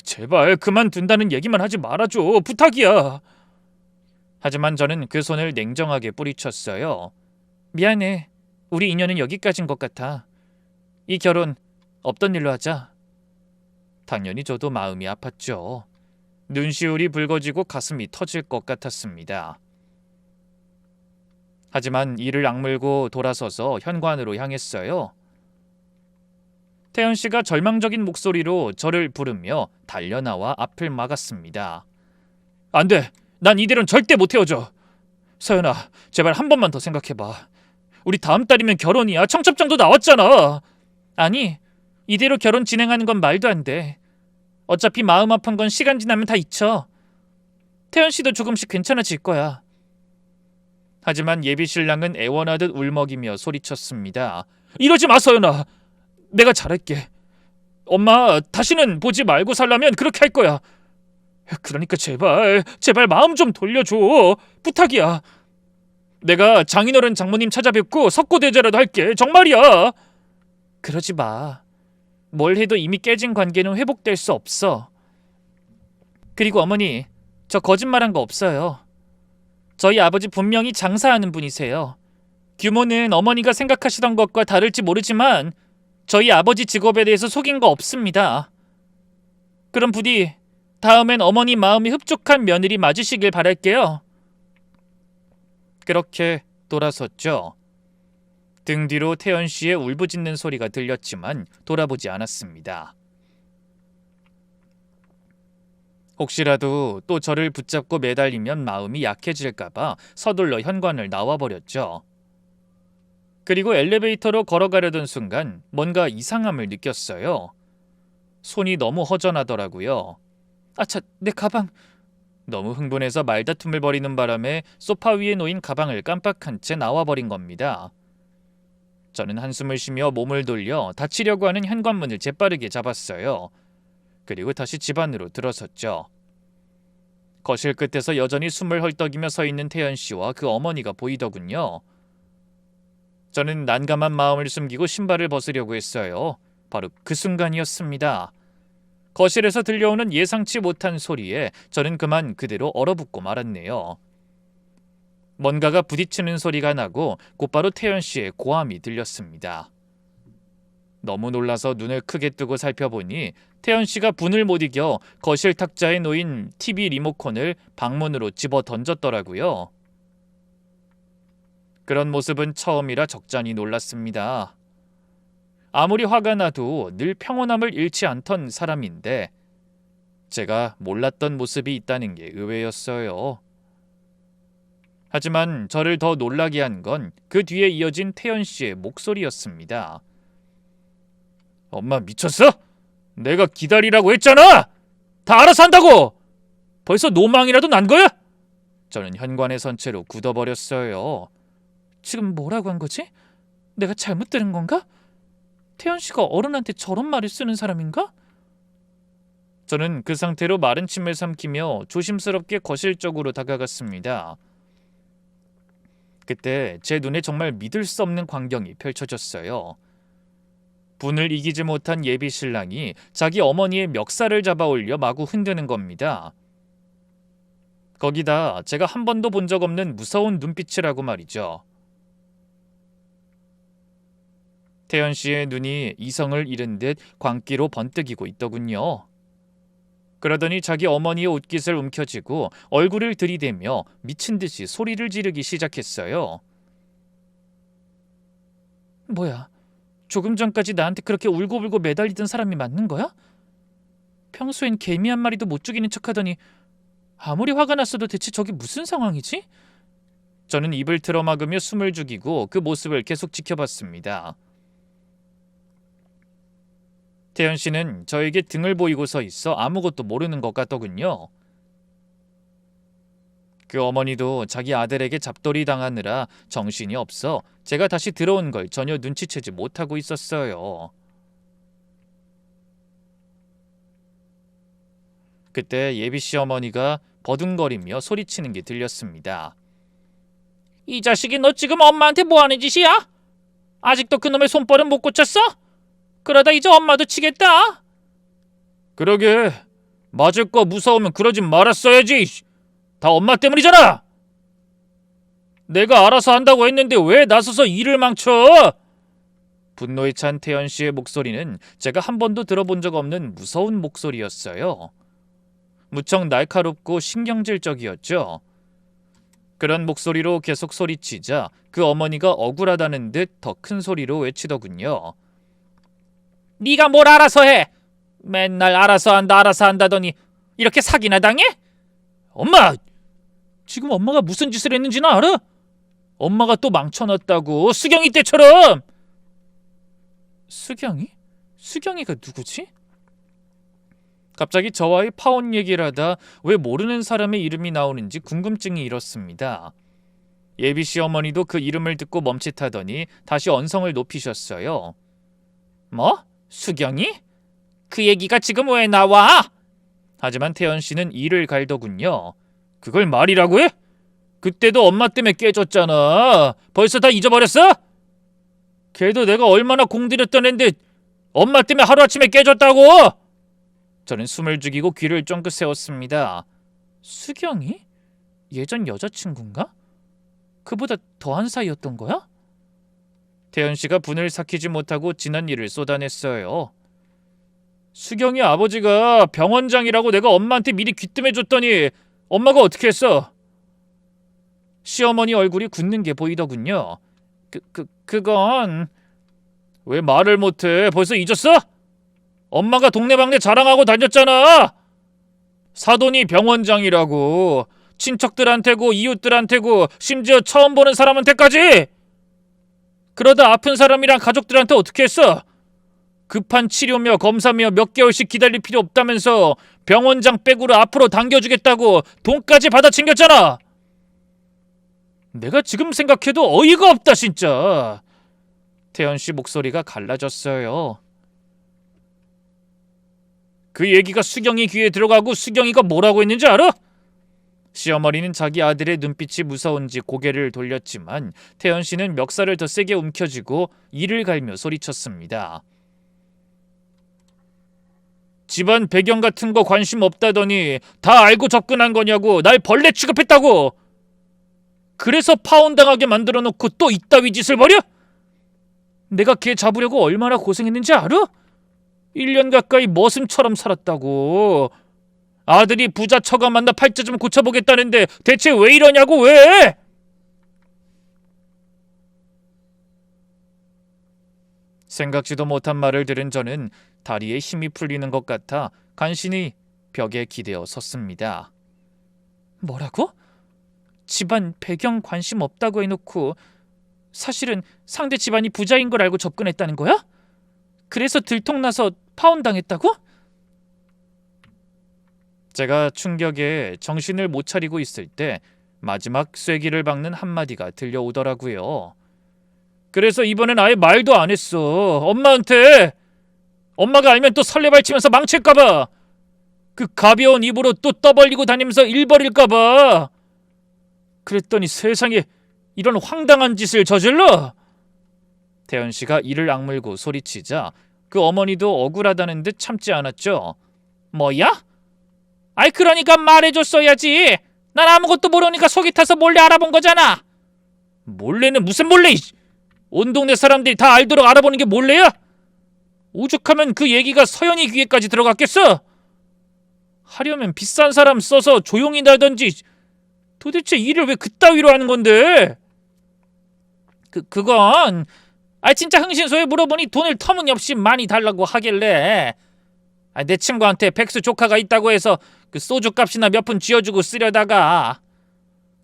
제발 그만둔다는 얘기만 하지 말아줘. 부탁이야. 하지만 저는 그 손을 냉정하게 뿌리쳤어요. 미안해. 우리 인연은 여기까지인 것 같아. 이 결혼 없던 일로 하자. 당연히 저도 마음이 아팠죠. 눈시울이 붉어지고 가슴이 터질 것 같았습니다. 하지만 이를 악물고 돌아서서 현관으로 향했어요. 태연 씨가 절망적인 목소리로 저를 부르며 달려나와 앞을 막았습니다. 안 돼! 난 이대로는 절대 못 헤어져! 서연아, 제발 한 번만 더 생각해봐. 우리 다음 달이면 결혼이야. 청첩장도 나왔잖아. 아니, 이대로 결혼 진행하는 건 말도 안 돼. 어차피 마음 아픈 건 시간 지나면 다 잊혀. 태연 씨도 조금씩 괜찮아질 거야. 하지만 예비 신랑은 애원하듯 울먹이며 소리쳤습니다. 이러지 마, 서연아. 내가 잘할게. 엄마 다시는 보지 말고 살려면 그렇게 할 거야. 그러니까 제발 마음 좀 돌려줘. 부탁이야. 내가 장인어른 장모님 찾아뵙고 석고대죄라도 할게. 정말이야. 그러지 마. 뭘 해도 이미 깨진 관계는 회복될 수 없어. 그리고 어머니, 저 거짓말한 거 없어요. 저희 아버지 분명히 장사하는 분이세요. 규모는 어머니가 생각하시던 것과 다를지 모르지만 저희 아버지 직업에 대해서 속인 거 없습니다. 그럼 부디 다음엔 어머니 마음이 흡족한 며느리 맞으시길 바랄게요. 그렇게 돌아섰죠. 등 뒤로 태연 씨의 울부짖는 소리가 들렸지만 돌아보지 않았습니다. 혹시라도 또 저를 붙잡고 매달리면 마음이 약해질까봐 서둘러 현관을 나와버렸죠. 그리고 엘리베이터로 걸어가려던 순간 뭔가 이상함을 느꼈어요. 손이 너무 허전하더라고요. 아차, 내 가방. 너무 흥분해서 말다툼을 벌이는 바람에 소파 위에 놓인 가방을 깜빡한 채 나와버린 겁니다. 저는 한숨을 쉬며 몸을 돌려 닫히려고 하는 현관문을 재빠르게 잡았어요. 그리고 다시 집 안으로 들어섰죠. 거실 끝에서 여전히 숨을 헐떡이며 서 있는 태연 씨와 그 어머니가 보이더군요. 저는 난감한 마음을 숨기고 신발을 벗으려고 했어요. 바로 그 순간이었습니다. 거실에서 들려오는 예상치 못한 소리에 저는 그만 그대로 얼어붙고 말았네요. 뭔가가 부딪히는 소리가 나고 곧바로 태연 씨의 고함이 들렸습니다. 너무 놀라서 눈을 크게 뜨고 살펴보니 태연 씨가 분을 못 이겨 거실 탁자에 놓인 TV 리모컨을 방문으로 집어 던졌더라고요. 그런 모습은 처음이라 적잖이 놀랐습니다. 아무리 화가 나도 늘 평온함을 잃지 않던 사람인데 제가 몰랐던 모습이 있다는 게 의외였어요. 하지만 저를 더 놀라게 한 건 그 뒤에 이어진 태연 씨의 목소리였습니다. 엄마 미쳤어? 내가 기다리라고 했잖아! 다 알아서 한다고! 벌써 노망이라도 난 거야? 저는 현관에 선 채로 굳어버렸어요. 지금 뭐라고 한 거지? 내가 잘못 들은 건가? 태연 씨가 어른한테 저런 말을 쓰는 사람인가? 저는 그 상태로 마른 침을 삼키며 조심스럽게 거실 쪽으로 다가갔습니다. 그때 제 눈에 정말 믿을 수 없는 광경이 펼쳐졌어요. 분을 이기지 못한 예비 신랑이 자기 어머니의 멱살을 잡아 올려 마구 흔드는 겁니다. 거기다 제가 한 번도 본 적 없는 무서운 눈빛이라고 말이죠. 태연 씨의 눈이 이성을 잃은 듯 광기로 번뜩이고 있더군요. 그러더니 자기 어머니의 옷깃을 움켜쥐고 얼굴을 들이대며 미친 듯이 소리를 지르기 시작했어요. 뭐야, 조금 전까지 나한테 그렇게 울고불고 매달리던 사람이 맞는 거야? 평소엔 개미 한 마리도 못 죽이는 척하더니 아무리 화가 났어도 대체 저게 무슨 상황이지? 저는 입을 틀어막으며 숨을 죽이고 그 모습을 계속 지켜봤습니다. 태연 씨는 저에게 등을 보이고 서 있어 아무것도 모르는 것 같더군요. 그 어머니도 자기 아들에게 잡돌이 당하느라 정신이 없어 제가 다시 들어온 걸 전혀 눈치채지 못하고 있었어요. 그때 예비 씨 어머니가 버둥거리며 소리치는 게 들렸습니다. 이 자식이 너 지금 엄마한테 뭐하는 짓이야? 아직도 그놈의 손벌은 못 고쳤어? 그러다 이제 엄마도 치겠다. 그러게, 맞을 거 무서우면 그러지 말았어야지. 다 엄마 때문이잖아. 내가 알아서 한다고 했는데 왜 나서서 일을 망쳐? 분노에 찬 태연 씨의 목소리는 제가 한 번도 들어본 적 없는 무서운 목소리였어요. 무척 날카롭고 신경질적이었죠. 그런 목소리로 계속 소리치자 그 어머니가 억울하다는 듯 더 큰 소리로 외치더군요. 네가 뭘 알아서 해? 맨날 알아서 한다더니 이렇게 사기나 당해? 엄마! 지금 엄마가 무슨 짓을 했는지는 알아? 엄마가 또 망쳐놨다고, 수경이 때처럼! 수경이? 수경이가 누구지? 갑자기 저와의 파혼 얘기를 하다 왜 모르는 사람의 이름이 나오는지 궁금증이 일었습니다. 예비 시어머니도 그 이름을 듣고 멈칫하더니 다시 언성을 높이셨어요. 뭐? 수경이? 그 얘기가 지금 왜 나와? 하지만 태연 씨는 이를 갈더군요. 그걸 말이라고 해? 그때도 엄마 때문에 깨졌잖아. 벌써 다 잊어버렸어? 걔도 내가 얼마나 공들였던 앤데 엄마 때문에 하루아침에 깨졌다고? 저는 숨을 죽이고 귀를 쫑긋 세웠습니다. 수경이? 예전 여자친구인가? 그보다 더한 사이였던 거야? 태연 씨가 분을 삭히지 못하고 지난 일을 쏟아냈어요. 수경이 아버지가 병원장이라고 내가 엄마한테 미리 귀뜸해줬더니 엄마가 어떻게 했어? 시어머니 얼굴이 굳는 게 보이더군요. 그건... 왜 말을 못해? 벌써 잊었어? 엄마가 동네방네 자랑하고 다녔잖아. 사돈이 병원장이라고. 친척들한테고 이웃들한테고 심지어 처음 보는 사람한테까지. 그러다 아픈 사람이랑 가족들한테 어떻게 했어? 급한 치료며 검사며 몇 개월씩 기다릴 필요 없다면서 병원장 백으로 앞으로 당겨주겠다고 돈까지 받아 챙겼잖아. 내가 지금 생각해도 어이가 없다 진짜. 태연 씨 목소리가 갈라졌어요. 그 얘기가 수경이 귀에 들어가고 수경이가 뭐라고 했는지 알아? 시어머니는 자기 아들의 눈빛이 무서운지 고개를 돌렸지만 태연 씨는 멱살을 더 세게 움켜쥐고 이를 갈며 소리쳤습니다. 집안 배경 같은 거 관심 없다더니 다 알고 접근한 거냐고. 날 벌레 취급했다고. 그래서 파혼당하게 만들어놓고 또 이따위 짓을 벌여? 내가 걔 잡으려고 얼마나 고생했는지 알아? 1년 가까이 머슴처럼 살았다고. 아들이 부자 처가 만나 팔자 좀 고쳐보겠다는데 대체 왜 이러냐고. 왜? 생각지도 못한 말을 들은 저는 다리에 힘이 풀리는 것 같아 간신히 벽에 기대어 섰습니다. 뭐라고? 집안 배경 관심 없다고 해놓고 사실은 상대 집안이 부자인 걸 알고 접근했다는 거야? 그래서 들통나서 파혼당했다고? 제가 충격에 정신을 못 차리고 있을 때 마지막 쐐기를 박는 한마디가 들려오더라고요. 그래서 이번엔 아예 말도 안 했어. 엄마한테. 엄마가 알면 또 설레발치면서 망칠까봐. 그 가벼운 입으로 또 떠벌리고 다니면서 일 벌일까봐. 그랬더니 세상에 이런 황당한 짓을 저질러? 태연 씨가 이를 악물고 소리치자 그 어머니도 억울하다는 듯 참지 않았죠. 뭐야? 아이 그러니까 말해줬어야지. 난 아무것도 모르니까 속이 타서 몰래 알아본 거잖아. 몰래는 무슨 몰래? 온 동네 사람들이 다 알도록 알아보는 게 몰래야? 오죽하면 그 얘기가 서연이 귀에까지 들어갔겠어? 하려면 비싼 사람 써서 조용히 나던지. 도대체 일을 왜 그따위로 하는 건데? 그건 진짜 흥신소에 물어보니 돈을 터무니없이 많이 달라고 하길래 내 친구한테 백수 조카가 있다고 해서 그 소주값이나 몇 푼 쥐어주고 쓰려다가.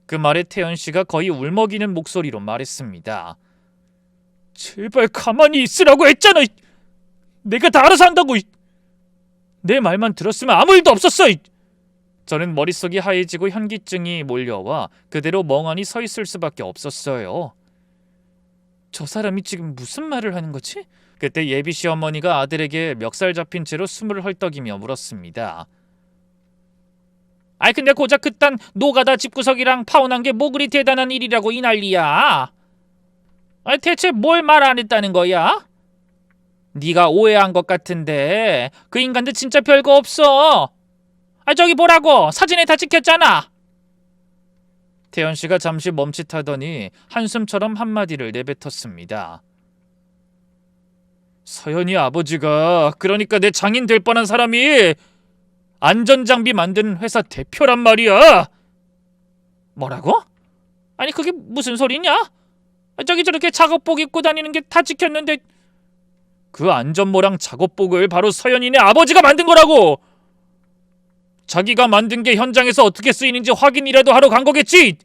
그 말에 태연 씨가 거의 울먹이는 목소리로 말했습니다. 제발 가만히 있으라고 했잖아. 내가 다 알아서 한다고. 내 말만 들었으면 아무 일도 없었어. 저는 머릿속이 하얘지고 현기증이 몰려와 그대로 멍하니 서 있을 수밖에 없었어요. 저 사람이 지금 무슨 말을 하는 거지? 그때 예비 시어머니가 아들에게 멱살 잡힌 채로 숨을 헐떡이며 물었습니다. 근데 고작 그딴 노가다 집구석이랑 파혼한 게 뭐 그리 대단한 일이라고 이 난리야. 대체 뭘 말 안 했다는 거야? 네가 오해한 것 같은데 그 인간들 진짜 별거 없어. 저기 보라고. 사진에 다 찍혔잖아. 태연 씨가 잠시 멈칫하더니 한숨처럼 한마디를 내뱉었습니다. 서연이 아버지가 그러니까 내 장인 될 뻔한 사람이 안전장비 만드는 회사 대표란 말이야. 뭐라고? 아니 그게 무슨 소리냐? 저기 저렇게 작업복 입고 다니는 게 다 찍혔는데 그 안전모랑 작업복을 바로 서연이네 아버지가 만든 거라고. 자기가 만든 게 현장에서 어떻게 쓰이는지 확인이라도 하러 간 거겠지.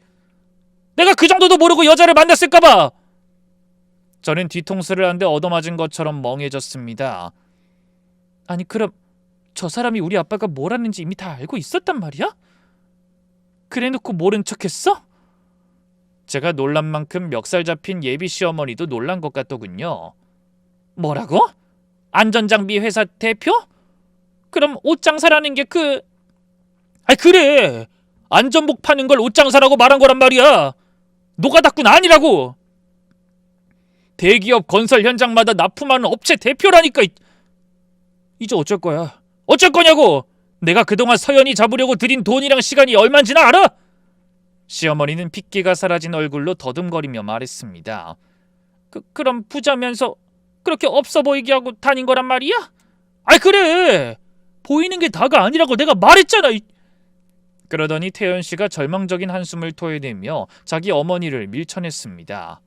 내가 그 정도도 모르고 여자를 만났을까봐. 저는 뒤통수를 한 대 얻어맞은 것처럼 멍해졌습니다. 아니 그럼 저 사람이 우리 아빠가 뭘 하는지 이미 다 알고 있었단 말이야? 그래놓고 모른 척했어? 제가 놀란 만큼 멱살 잡힌 예비 시어머니도 놀란 것 같더군요. 뭐라고? 안전장비 회사 대표? 그럼 옷장사라는 게 그래! 안전복 파는 걸 옷장사라고 말한 거란 말이야. 노가다꾼 아니라고. 대기업 건설 현장마다 납품하는 업체 대표라니까. 이제 어쩔 거야? 어쩔 거냐고. 내가 그동안 서연이 잡으려고 들인 돈이랑 시간이 얼마인지나 알아? 시어머니는 핏기가 사라진 얼굴로 더듬거리며 말했습니다. 그럼 부자면서 그렇게 없어 보이게 하고 다닌 거란 말이야? 아이 그래. 보이는 게 다가 아니라고 내가 말했잖아. 그러더니 태연 씨가 절망적인 한숨을 토해내며 자기 어머니를 밀쳐냈습니다.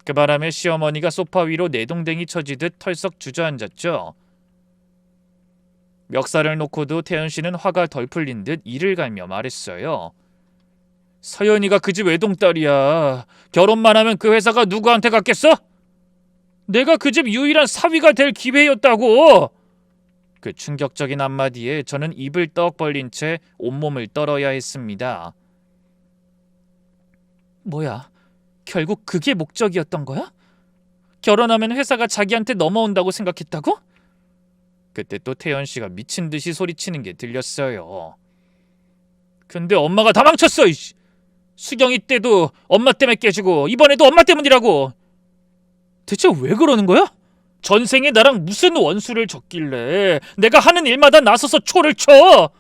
그 바람에 시어머니가 소파 위로 내동댕이 쳐지듯 털썩 주저앉았죠. 멱살을 놓고도 태연 씨는 화가 덜 풀린 듯 이를 갈며 말했어요. 서연이가 그 집 외동딸이야. 결혼만 하면 그 회사가 누구한테 갔겠어? 내가 그 집 유일한 사위가 될 기회였다고. 그 충격적인 한마디에 저는 입을 떡 벌린 채 온몸을 떨어야 했습니다. 뭐야? 결국 그게 목적이었던 거야? 결혼하면 회사가 자기한테 넘어온다고 생각했다고? 그때 또 태연 씨가 미친 듯이 소리치는 게 들렸어요. 근데 엄마가 다 망쳤어. 수경이 때도 엄마 때문에 깨지고 이번에도 엄마 때문이라고. 대체 왜 그러는 거야? 전생에 나랑 무슨 원수를 졌길래 내가 하는 일마다 나서서 초를 쳐.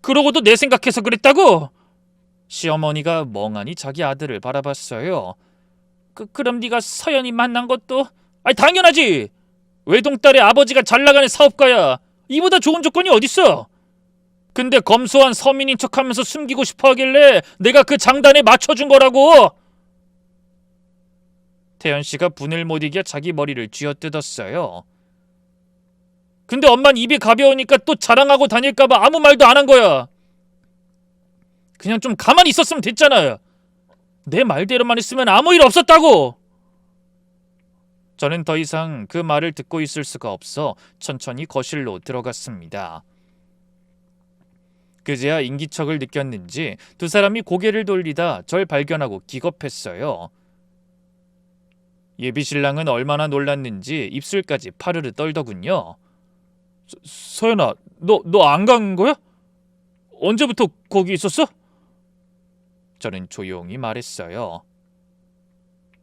그러고도 내 생각해서 그랬다고? 시어머니가 멍하니 자기 아들을 바라봤어요. 그럼 네가 서연이 만난 것도? 아니 당연하지. 외동딸의 아버지가 잘나가는 사업가야. 이보다 좋은 조건이 어딨어. 근데 검소한 서민인 척하면서 숨기고 싶어 하길래 내가 그 장단에 맞춰준 거라고. 태연 씨가 분을 못 이겨 자기 머리를 쥐어뜯었어요. 근데 엄만 입이 가벼우니까 또 자랑하고 다닐까봐 아무 말도 안 한 거야. 그냥 좀 가만히 있었으면 됐잖아요. 내 말대로만 했으면 아무 일 없었다고. 저는 더 이상 그 말을 듣고 있을 수가 없어 천천히 거실로 들어갔습니다. 그제야 인기척을 느꼈는지 두 사람이 고개를 돌리다 절 발견하고 기겁했어요. 예비신랑은 얼마나 놀랐는지 입술까지 파르르 떨더군요. 서연아, 너 안 간 거야? 언제부터 거기 있었어? 저는 조용히 말했어요.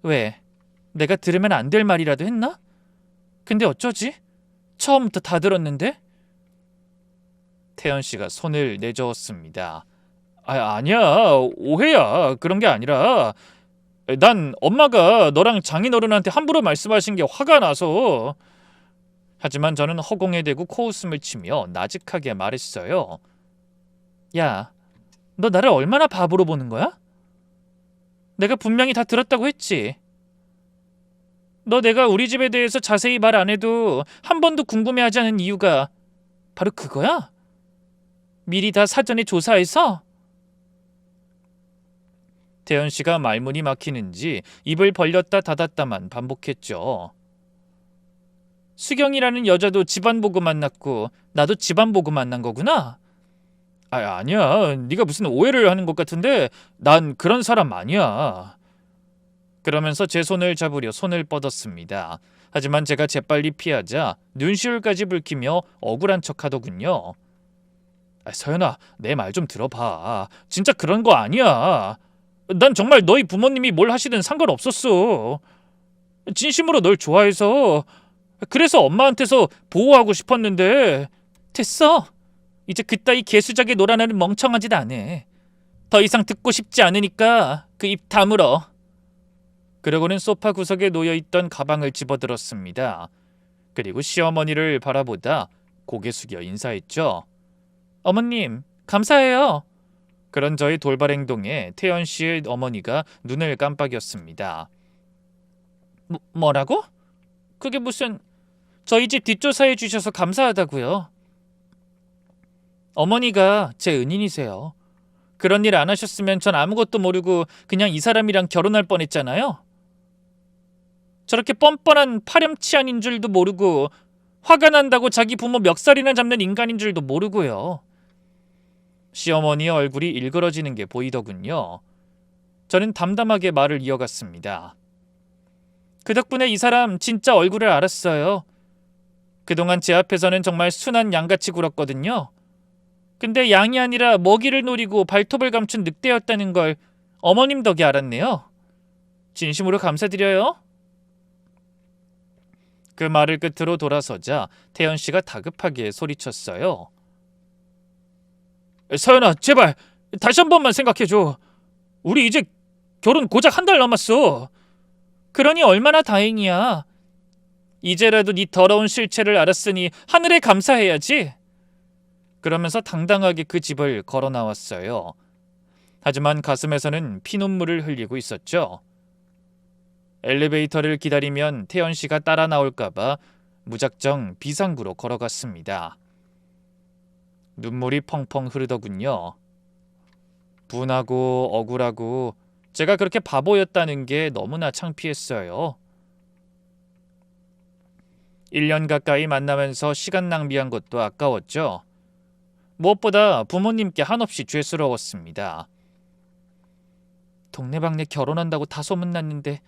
왜? 내가 들으면 안 될 말이라도 했나? 근데 어쩌지? 처음부터 다 들었는데? 태연 씨가 손을 내저었습니다. 아니야. 오해야. 그런 게 아니라 난 엄마가 너랑 장인어른한테 함부로 말씀하신 게 화가 나서. 하지만 저는 허공에 대고 코웃음을 치며 나직하게 말했어요. 야, 너 나를 얼마나 바보로 보는 거야? 내가 분명히 다 들었다고 했지. 너 내가 우리 집에 대해서 자세히 말 안 해도 한 번도 궁금해하지 않은 이유가 바로 그거야? 미리 다 사전에 조사해서? 태연 씨가 말문이 막히는지 입을 벌렸다 닫았다만 반복했죠. 수경이라는 여자도 집안 보고 만났고 나도 집안 보고 만난 거구나? 아니야. 네가 무슨 오해를 하는 것 같은데 난 그런 사람 아니야. 그러면서 제 손을 잡으려 손을 뻗었습니다. 하지만 제가 재빨리 피하자 눈시울까지 붉히며 억울한 척하더군요. 서연아, 내 말 좀 들어봐. 진짜 그런 거 아니야. 난 정말 너희 부모님이 뭘 하시든 상관없었어. 진심으로 널 좋아해서 그래서 엄마한테서 보호하고 싶었는데. 됐어. 이제 그따위 개수작에 놀아나는 멍청한 짓 안 해. 더 이상 듣고 싶지 않으니까 그 입 다물어. 그러고는 소파 구석에 놓여있던 가방을 집어들었습니다. 그리고 시어머니를 바라보다 고개 숙여 인사했죠. 어머님, 감사해요. 그런 저의 돌발 행동에 태연 씨의 어머니가 눈을 깜빡였습니다. 뭐라고? 그게 무슨... 저희 집 뒷조사해 주셔서 감사하다고요. 어머니가 제 은인이세요. 그런 일 안 하셨으면 전 아무것도 모르고 그냥 이 사람이랑 결혼할 뻔했잖아요. 저렇게 뻔뻔한 파렴치한인 줄도 모르고 화가 난다고 자기 부모 멱살이나 잡는 인간인 줄도 모르고요. 시어머니의 얼굴이 일그러지는 게 보이더군요. 저는 담담하게 말을 이어갔습니다. 그 덕분에 이 사람 진짜 얼굴을 알았어요. 그동안 제 앞에서는 정말 순한 양같이 굴었거든요. 근데 양이 아니라 먹이를 노리고 발톱을 감춘 늑대였다는 걸 어머님 덕에 알았네요. 진심으로 감사드려요. 그 말을 끝으로 돌아서자 태연 씨가 다급하게 소리쳤어요. 서연아, 제발 다시 한 번만 생각해줘. 우리 이제 결혼 고작 한 달 남았어. 그러니 얼마나 다행이야. 이제라도 네 더러운 실체를 알았으니 하늘에 감사해야지. 그러면서 당당하게 그 집을 걸어 나왔어요. 하지만 가슴에서는 피눈물을 흘리고 있었죠. 엘리베이터를 기다리면 태연 씨가 따라 나올까봐 무작정 비상구로 걸어갔습니다. 눈물이 펑펑 흐르더군요. 분하고 억울하고 제가 그렇게 바보였다는 게 너무나 창피했어요. 1년 가까이 만나면서 시간 낭비한 것도 아까웠죠. 무엇보다 부모님께 한없이 죄스러웠습니다. 동네방네 결혼한다고 다 소문났는데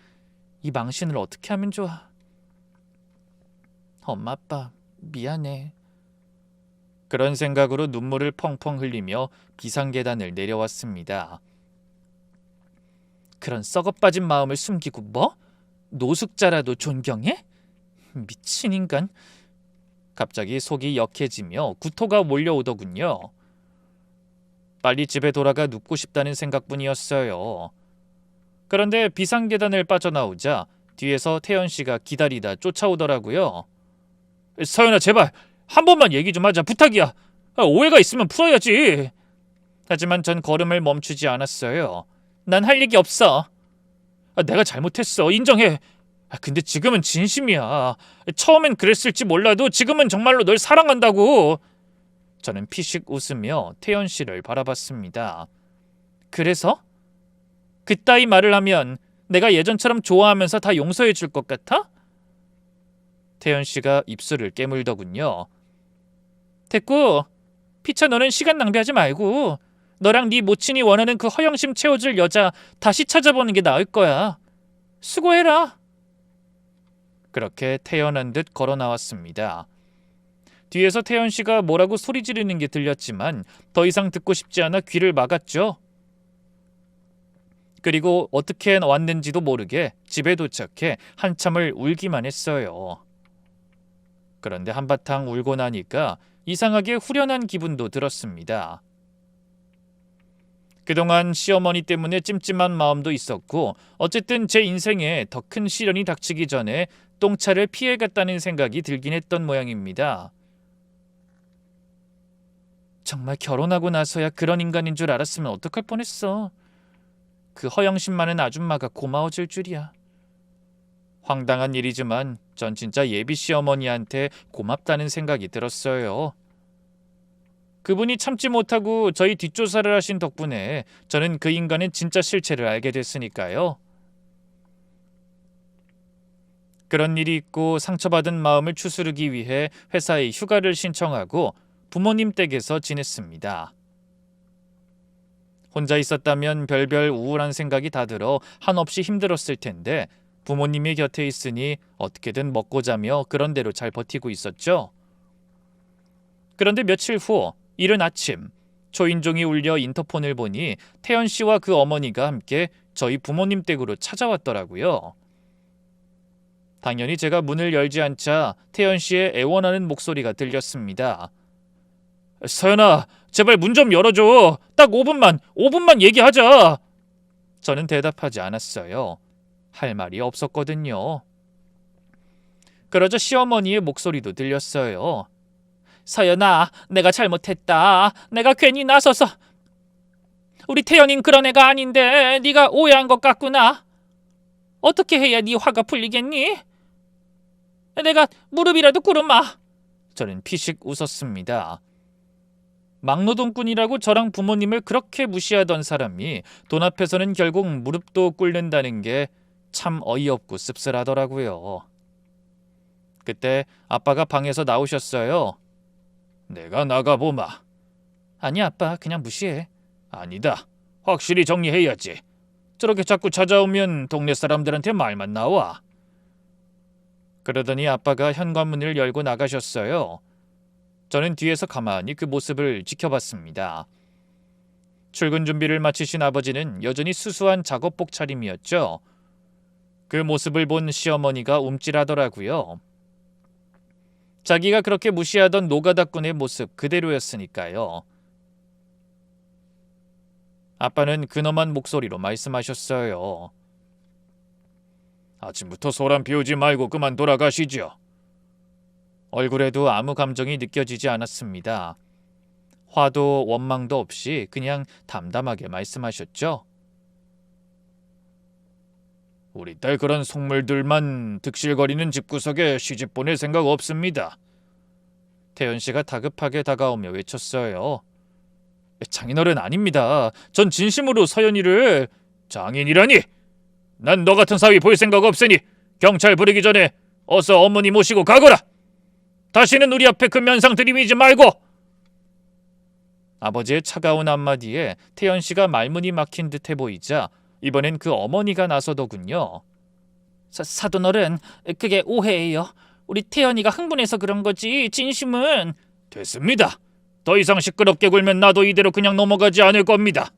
이 망신을 어떻게 하면 좋아. 엄마 아빠 미안해. 그런 생각으로 눈물을 펑펑 흘리며 비상계단을 내려왔습니다. 그런 썩어빠진 마음을 숨기고 뭐? 노숙자라도 존경해? 미친 인간. 갑자기 속이 역해지며 구토가 몰려오더군요. 빨리 집에 돌아가 눕고 싶다는 생각뿐이었어요. 그런데 비상계단을 빠져나오자 뒤에서 태연 씨가 기다리다 쫓아오더라고요. 서연아, 제발 한 번만 얘기 좀 하자. 부탁이야. 오해가 있으면 풀어야지. 하지만 전 걸음을 멈추지 않았어요. 난 할 얘기 없어. 내가 잘못했어. 인정해. 근데 지금은 진심이야. 처음엔 그랬을지 몰라도 지금은 정말로 널 사랑한다고. 저는 피식 웃으며 태연 씨를 바라봤습니다. 그래서? 그따위 말을 하면 내가 예전처럼 좋아하면서 다 용서해 줄 것 같아? 태연 씨가 입술을 깨물더군요. 됐고, 피차 너는 시간 낭비하지 말고 너랑 네 모친이 원하는 그 허영심 채워줄 여자 다시 찾아보는 게 나을 거야. 수고해라. 그렇게 태연한 듯 걸어 나왔습니다. 뒤에서 태연 씨가 뭐라고 소리 지르는 게 들렸지만 더 이상 듣고 싶지 않아 귀를 막았죠. 그리고 어떻게 왔는지도 모르게 집에 도착해 한참을 울기만 했어요. 그런데 한바탕 울고 나니까 이상하게 후련한 기분도 들었습니다. 그동안 시어머니 때문에 찜찜한 마음도 있었고 어쨌든 제 인생에 더 큰 시련이 닥치기 전에 똥차를 피해갔다는 생각이 들긴 했던 모양입니다. 정말 결혼하고 나서야 그런 인간인 줄 알았으면 어떡할 뻔했어. 그 허영심 많은 아줌마가 고마워질 줄이야. 황당한 일이지만 전 진짜 예비 시어머니한테 고맙다는 생각이 들었어요. 그분이 참지 못하고 저희 뒷조사를 하신 덕분에 저는 그 인간의 진짜 실체를 알게 됐으니까요. 그런 일이 있고 상처받은 마음을 추스르기 위해 회사에 휴가를 신청하고 부모님 댁에서 지냈습니다. 혼자 있었다면 별별 우울한 생각이 다 들어 한없이 힘들었을 텐데 부모님이 곁에 있으니 어떻게든 먹고 자며 그런 대로 잘 버티고 있었죠. 그런데 며칠 후 이른 아침 초인종이 울려 인터폰을 보니 태연 씨와 그 어머니가 함께 저희 부모님 댁으로 찾아왔더라고요. 당연히 제가 문을 열지 않자 태연 씨의 애원하는 목소리가 들렸습니다. 서연아, 제발 문 좀 열어줘. 딱 5분만 얘기하자. 저는 대답하지 않았어요. 할 말이 없었거든요. 그러자 시어머니의 목소리도 들렸어요. 서연아, 내가 잘못했다. 내가 괜히 나서서. 우리 태연이는 그런 애가 아닌데 네가 오해한 것 같구나. 어떻게 해야 네 화가 풀리겠니? 내가 무릎이라도 꿇으마. 저는 피식 웃었습니다. 막노동꾼이라고 저랑 부모님을 그렇게 무시하던 사람이 돈 앞에서는 결국 무릎도 꿇는다는 게 참 어이없고 씁쓸하더라고요. 그때 아빠가 방에서 나오셨어요. 내가 나가보마. 아니 아빠, 그냥 무시해. 아니다. 확실히 정리해야지. 저렇게 자꾸 찾아오면 동네 사람들한테 말만 나와. 그러더니 아빠가 현관문을 열고 나가셨어요. 저는 뒤에서 가만히 그 모습을 지켜봤습니다. 출근 준비를 마치신 아버지는 여전히 수수한 작업복 차림이었죠. 그 모습을 본 시어머니가 움찔하더라고요. 자기가 그렇게 무시하던 노가다꾼의 모습 그대로였으니까요. 아빠는 근엄한 목소리로 말씀하셨어요. 아침부터 소란 피우지 말고 그만 돌아가시죠. 얼굴에도 아무 감정이 느껴지지 않았습니다. 화도 원망도 없이 그냥 담담하게 말씀하셨죠. 우리 딸 그런 속물들만 득실거리는 집구석에 시집 보낼 생각 없습니다. 태연 씨가 다급하게 다가오며 외쳤어요. 장인어른 아닙니다. 전 진심으로 서연이를... 장인이라니? 난 너 같은 사위 볼 생각 없으니 경찰 부르기 전에 어서 어머니 모시고 가거라. 다시는 우리 앞에 그 면상 들이미지 말고. 아버지의 차가운 한마디에 태연 씨가 말문이 막힌 듯해 보이자 이번엔 그 어머니가 나서더군요. 사돈어른, 그게 오해예요. 우리 태연이가 흥분해서 그런 거지 진심은... 됐습니다. 더 이상 시끄럽게 굴면 나도 이대로 그냥 넘어가지 않을 겁니다.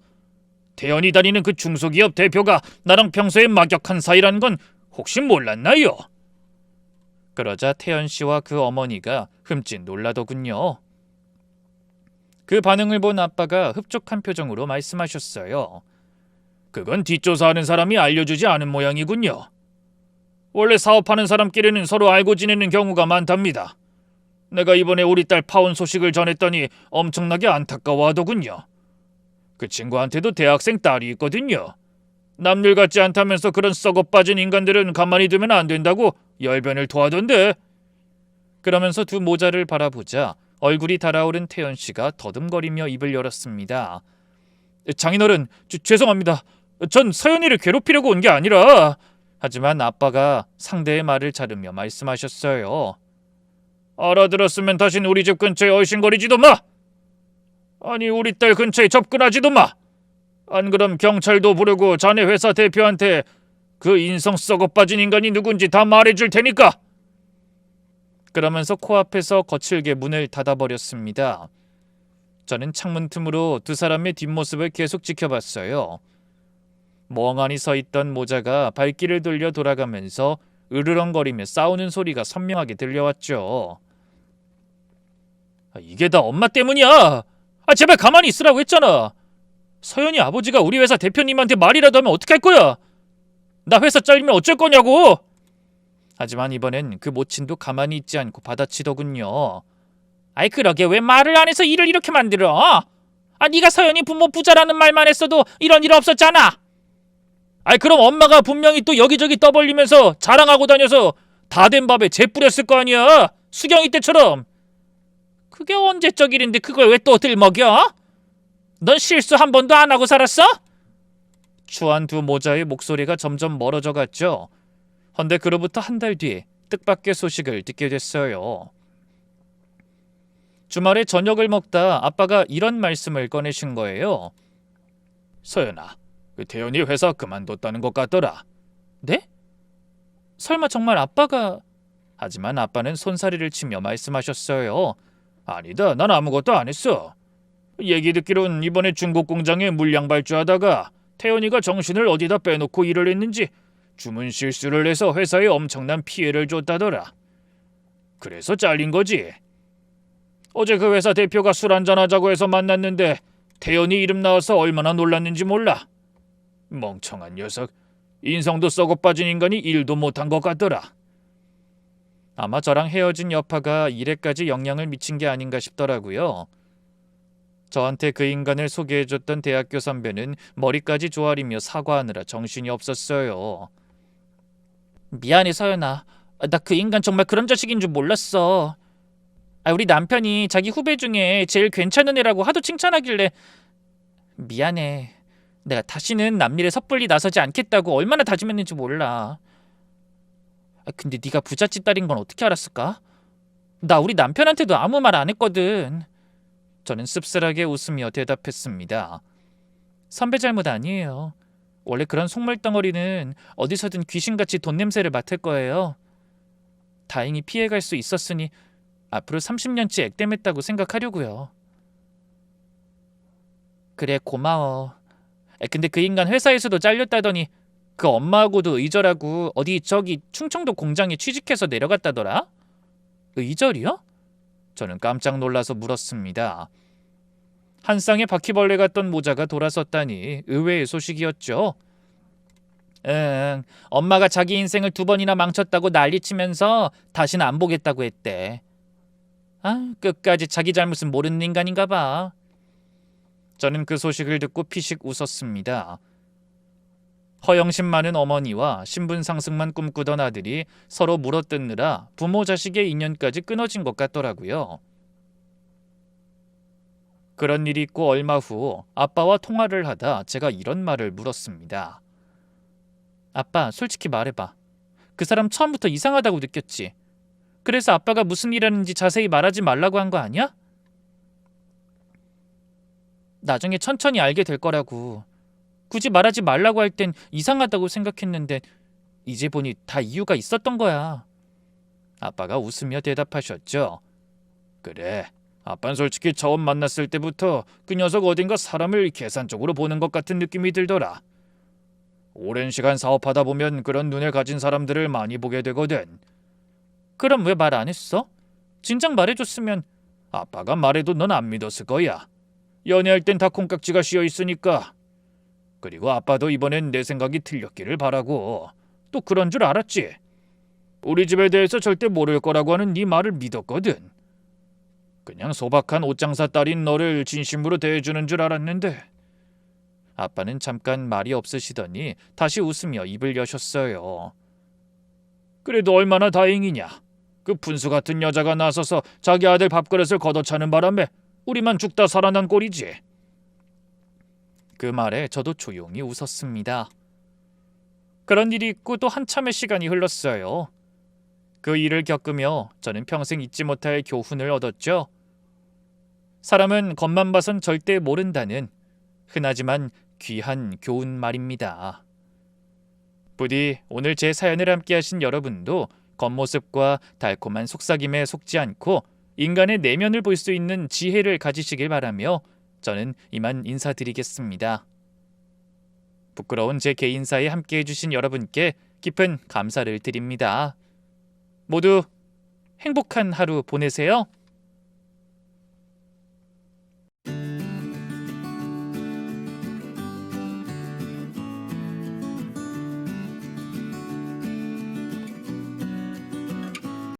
태연이 다니는 그 중소기업 대표가 나랑 평소에 막역한 사이라는 건 혹시 몰랐나요? 그러자 태연 씨와 그 어머니가 흠칫 놀라더군요. 그 반응을 본 아빠가 흡족한 표정으로 말씀하셨어요. 그건 뒷조사하는 사람이 알려주지 않은 모양이군요. 원래 사업하는 사람끼리는 서로 알고 지내는 경우가 많답니다. 내가 이번에 우리 딸 파혼 소식을 전했더니 엄청나게 안타까워하더군요. 그 친구한테도 대학생 딸이 있거든요. 남들 같지 않다면서 그런 썩어빠진 인간들은 가만히 두면 안 된다고 열변을 토하던데. 그러면서 두 모자를 바라보자 얼굴이 달아오른 태연 씨가 더듬거리며 입을 열었습니다. 장인어른, 죄송합니다. 전 서연이를 괴롭히려고 온 게 아니라... 하지만 아빠가 상대의 말을 자르며 말씀하셨어요. 알아들었으면 다신 우리 집 근처에 얼씬거리지도 마. 아니 우리 딸 근처에 접근하지도 마. 안 그럼 경찰도 부르고 자네 회사 대표한테 그 인성 썩어빠진 인간이 누군지 다 말해줄 테니까. 그러면서 코앞에서 거칠게 문을 닫아버렸습니다. 저는 창문 틈으로 두 사람의 뒷모습을 계속 지켜봤어요. 멍하니 서 있던 모자가 발길을 돌려 돌아가면서 으르렁거리며 싸우는 소리가 선명하게 들려왔죠. 이게 다 엄마 때문이야. 제발 가만히 있으라고 했잖아. 서연이 아버지가 우리 회사 대표님한테 말이라도 하면 어떡할 거야. 나 회사 잘리면 어쩔 거냐고. 하지만 이번엔 그 모친도 가만히 있지 않고 받아치더군요. 아이 그러게 왜 말을 안 해서 일을 이렇게 만들어? 네가 서연이 부모 부자라는 말만 했어도 이런 일 없었잖아. 그럼 엄마가 분명히 또 여기저기 떠벌리면서 자랑하고 다녀서 다 된 밥에 재 뿌렸을 거 아니야. 수경이 때처럼. 그게 언제적 일인데 그걸 왜 또 들먹여? 넌 실수 한 번도 안 하고 살았어? 추한 두 모자의 목소리가 점점 멀어져 갔죠. 헌데 그로부터 한 달 뒤 뜻밖의 소식을 듣게 됐어요. 주말에 저녁을 먹다 아빠가 이런 말씀을 꺼내신 거예요. 서연아, 그 태연이 회사 그만뒀다는 것 같더라. 네? 설마 정말 아빠가... 하지만 아빠는 손사리를 치며 말씀하셨어요. 아니다, 난 아무것도 안 했어. 얘기 듣기론 이번에 중국 공장에 물량 발주하다가 태연이가 정신을 어디다 빼놓고 일을 했는지 주문 실수를 해서 회사에 엄청난 피해를 줬다더라. 그래서 잘린 거지. 어제 그 회사 대표가 술 한잔하자고 해서 만났는데 태연이 이름 나와서 얼마나 놀랐는지 몰라. 멍청한 녀석. 인성도 썩어 빠진 인간이 일도 못한 것 같더라. 아마 저랑 헤어진 여파가 일에까지 영향을 미친 게 아닌가 싶더라고요. 저한테 그 인간을 소개해줬던 대학교 선배는 머리까지 조아리며 사과하느라 정신이 없었어요. 미안해 서연아. 나 그 인간 정말 그런 자식인 줄 몰랐어. 우리 남편이 자기 후배 중에 제일 괜찮은 애라고 하도 칭찬하길래 미안해. 내가 다시는 남일에 섣불리 나서지 않겠다고 얼마나 다짐했는지 몰라. 근데 네가 부잣집 딸인 건 어떻게 알았을까? 나 우리 남편한테도 아무 말 안 했거든. 저는 씁쓸하게 웃으며 대답했습니다. 선배 잘못 아니에요. 원래 그런 속물덩어리는 어디서든 귀신같이 돈 냄새를 맡을 거예요. 다행히 피해갈 수 있었으니 앞으로 30년치 액땜했다고 생각하려고요. 그래, 고마워. 근데 그 인간 회사에서도 잘렸다더니 그 엄마하고도 의절하고 어디 저기 충청도 공장에 취직해서 내려갔다더라? 의절이요? 저는 깜짝 놀라서 물었습니다. 한 쌍의 바퀴벌레 같던 모자가 돌아섰다니 의외의 소식이었죠. 응, 엄마가 자기 인생을 2번이나 망쳤다고 난리치면서 다시는 안 보겠다고 했대. 끝까지 자기 잘못은 모르는 인간인가 봐. 저는 그 소식을 듣고 피식 웃었습니다. 허영심 많은 어머니와 신분 상승만 꿈꾸던 아들이 서로 물어뜯느라 부모 자식의 인연까지 끊어진 것 같더라고요. 그런 일이 있고 얼마 후 아빠와 통화를 하다 제가 이런 말을 물었습니다. 아빠, 솔직히 말해봐. 그 사람 처음부터 이상하다고 느꼈지? 그래서 아빠가 무슨 일 하는지 자세히 말하지 말라고 한 거 아니야? 나중에 천천히 알게 될 거라고. 굳이 말하지 말라고 할 땐 이상하다고 생각했는데 이제 보니 다 이유가 있었던 거야. 아빠가 웃으며 대답하셨죠. 그래, 아빠는 솔직히 처음 만났을 때부터 그 녀석 어딘가 사람을 계산적으로 보는 것 같은 느낌이 들더라. 오랜 시간 사업하다 보면 그런 눈을 가진 사람들을 많이 보게 되거든. 그럼 왜 말 안 했어? 진작 말해줬으면. 아빠가 말해도 넌 안 믿었을 거야. 연애할 땐 다 콩깍지가 씌어 있으니까. 그리고 아빠도 이번엔 내 생각이 틀렸기를 바라고. 또 그런 줄 알았지. 우리 집에 대해서 절대 모를 거라고 하는 네 말을 믿었거든. 그냥 소박한 옷장사 딸인 너를 진심으로 대해주는 줄 알았는데. 아빠는 잠깐 말이 없으시더니 다시 웃으며 입을 여셨어요. 그래도 얼마나 다행이냐. 그 분수 같은 여자가 나서서 자기 아들 밥그릇을 걷어차는 바람에 우리만 죽다 살아난 꼴이지. 그 말에 저도 조용히 웃었습니다. 그런 일이 있고 또 한참의 시간이 흘렀어요. 그 일을 겪으며 저는 평생 잊지 못할 교훈을 얻었죠. 사람은 겉만 봐선 절대 모른다는 흔하지만 귀한 교훈 말입니다. 부디 오늘 제 사연을 함께하신 여러분도 겉모습과 달콤한 속삭임에 속지 않고 인간의 내면을 볼 수 있는 지혜를 가지시길 바라며 저는 이만 인사드리겠습니다. 부끄러운 제 개인사에 함께해 주신 여러분께 깊은 감사를 드립니다. 모두 행복한 하루 보내세요.